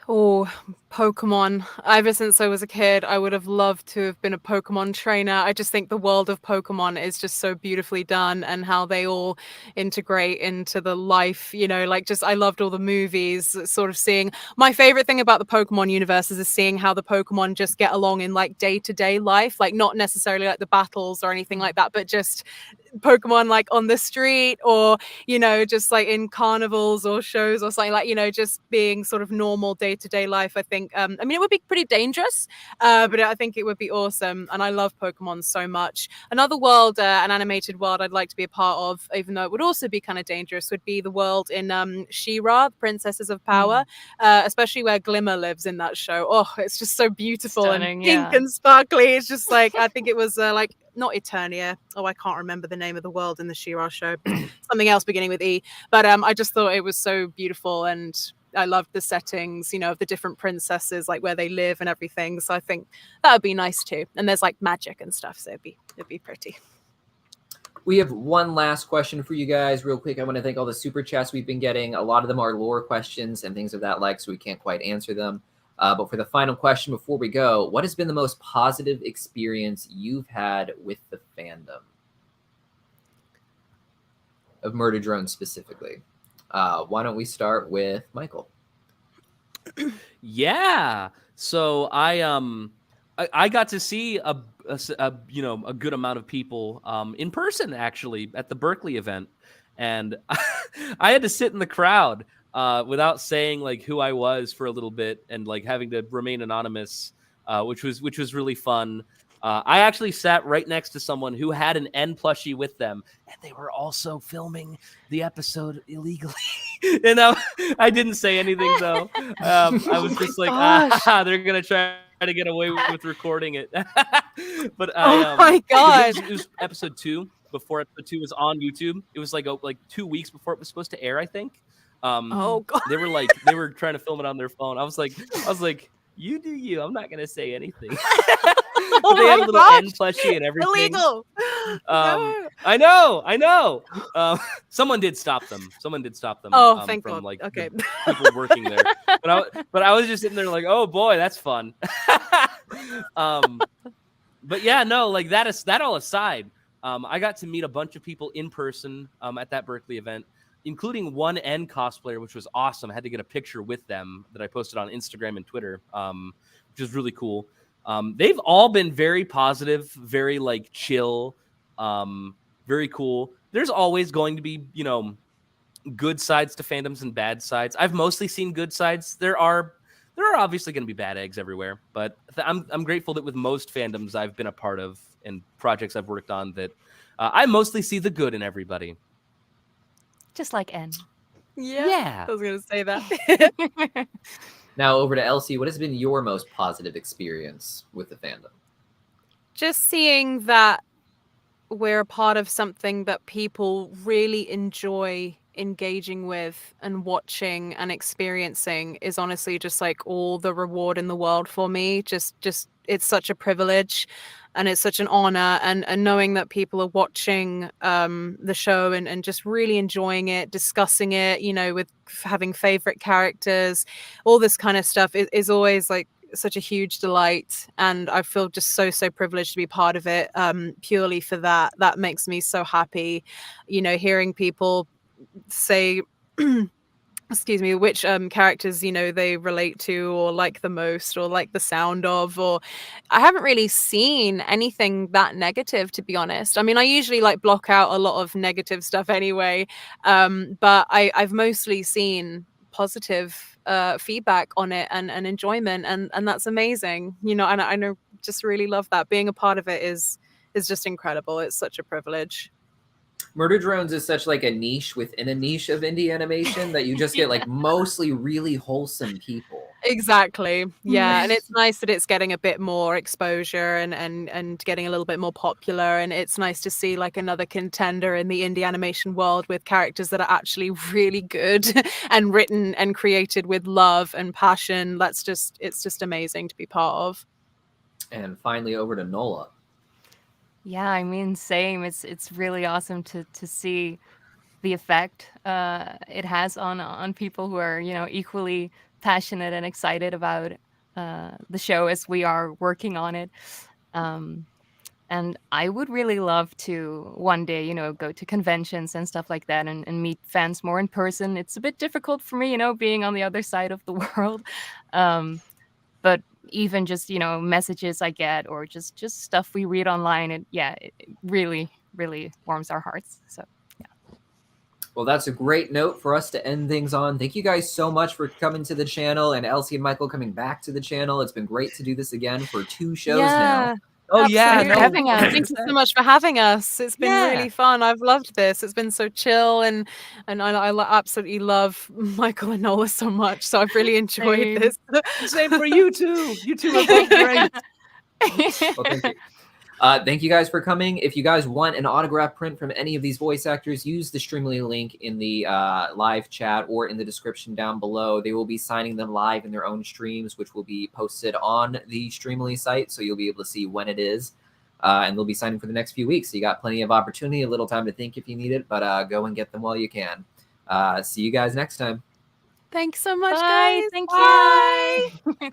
Oh, Pokemon. Ever since I was a kid, I would have loved to have been a Pokemon trainer. I just think the world of Pokemon is just so beautifully done and how they all integrate into the life, like just I loved all the movies, sort of seeing my favorite thing about the Pokemon universe is seeing how the Pokemon just get along in like day-to-day life, like not necessarily like the battles or anything like that, but just Pokemon like on the street or just like in carnivals or shows or something like just being sort of normal day-to-day life. I think I mean it would be pretty dangerous, but I think it would be awesome, and I love Pokemon so much. Another world, an animated world I'd like to be a part of, even though it would also be kind of dangerous, would be the world in She-Ra, the Princesses of Power, especially where Glimmer lives in that show. Oh, it's just so beautiful Stunning, and pink yeah. and sparkly. It's just like I think it was like not Eternia. Oh, I can't remember the name of the world in the She-Ra show. Something else beginning with E. But I just thought it was so beautiful, and I loved the settings, of the different princesses, like where they live and everything. So I think that would be nice too. And there's like magic and stuff, so it'd be pretty. We have one last question for you guys real quick. I want to thank all the super chats we've been getting. A lot of them are lore questions and things of that like, so we can't quite answer them. But for the final question before we go, what has been the most positive experience you've had with the fandom? Of Murder Drone specifically. Why don't we start with Michael? Yeah. So I got to see a good amount of people in person actually at the Berkeley event, and I had to sit in the crowd without saying like who I was for a little bit and like having to remain anonymous, which was really fun. I actually sat right next to someone who had an N plushie with them, and they were also filming the episode illegally. And I didn't say anything though. I was just like, they're gonna try to get away with recording it. But oh my god, it was episode 2. Before episode 2 was on YouTube, it was like 2 weeks before it was supposed to air, I think. oh god, they were trying to film it on their phone. I was like, you do you. I'm not gonna say anything. But they had a little N plushie and everything. Illegal. No. I know. Someone did stop them. Oh, thank from God. like Okay. people working there. But I was just sitting there like, oh boy, that's fun. But yeah, no, like that all aside, I got to meet a bunch of people in person at that Berkeley event, including one N cosplayer, which was awesome. I had to get a picture with them that I posted on Instagram and Twitter, which is really cool. They've all been very positive, very like chill, very cool. There's always going to be, good sides to fandoms and bad sides. I've mostly seen good sides. There are obviously going to be bad eggs everywhere, but I'm grateful that with most fandoms I've been a part of and projects I've worked on that I mostly see the good in everybody. Just like N. Yeah. I was going to say that. Now over to Elsie. What has been your most positive experience with the fandom? Just seeing that we're a part of something that people really enjoy engaging with and watching and experiencing is honestly just like all the reward in the world for me. Just it's such a privilege and it's such an honor, and knowing that people are watching the show and just really enjoying it, discussing it, with having favorite characters, all this kind of stuff is always like such a huge delight, and I feel just so privileged to be part of it. Purely for that makes me so happy, hearing people say excuse me, which characters they relate to or like the most or like the sound of, or I haven't really seen anything that negative, to be honest. I mean, I usually like block out a lot of negative stuff anyway, but I've mostly seen positive feedback on it and enjoyment, and that's amazing, and I know just really love that. Being a part of it is just incredible. It's such a privilege. Murder Drones is such like a niche within a niche of indie animation that you just get like mostly really wholesome people. Exactly. Yeah. And it's nice that it's getting a bit more exposure and getting a little bit more popular. And it's nice to see like another contender in the indie animation world with characters that are actually really good and written and created with love and passion. It's just amazing to be part of. And finally over to Nola. Yeah, I mean, same. It's really awesome to see the effect it has on people who are, equally passionate and excited about the show as we are working on it. And I would really love to one day, go to conventions and stuff like that and meet fans more in person. It's a bit difficult for me, being on the other side of the world. But even just, messages I get or just stuff we read online, it really, really warms our hearts. So, yeah. Well, that's a great note for us to end things on. Thank you guys so much for coming to the channel, and Elsie and Michael coming back to the channel. It's been great to do this again for 2 shows now. Oh yeah, Absolutely. for having us. Thank you so much for having us. It's been really fun. I've loved this. It's been so chill, and I absolutely love Michael and Nola so much. So I've really enjoyed Same. this. Same for you too. You two are both great. Well, thank you. Thank you guys for coming. If you guys want an autograph print from any of these voice actors, use the Streamily link in the live chat or in the description down below. They will be signing them live in their own streams, which will be posted on the Streamily site, so you'll be able to see when it is. And they'll be signing for the next few weeks. So you got plenty of opportunity, a little time to think if you need it, but go and get them while you can. See you guys next time. Thanks so much, Bye. guys. Thank Bye. you.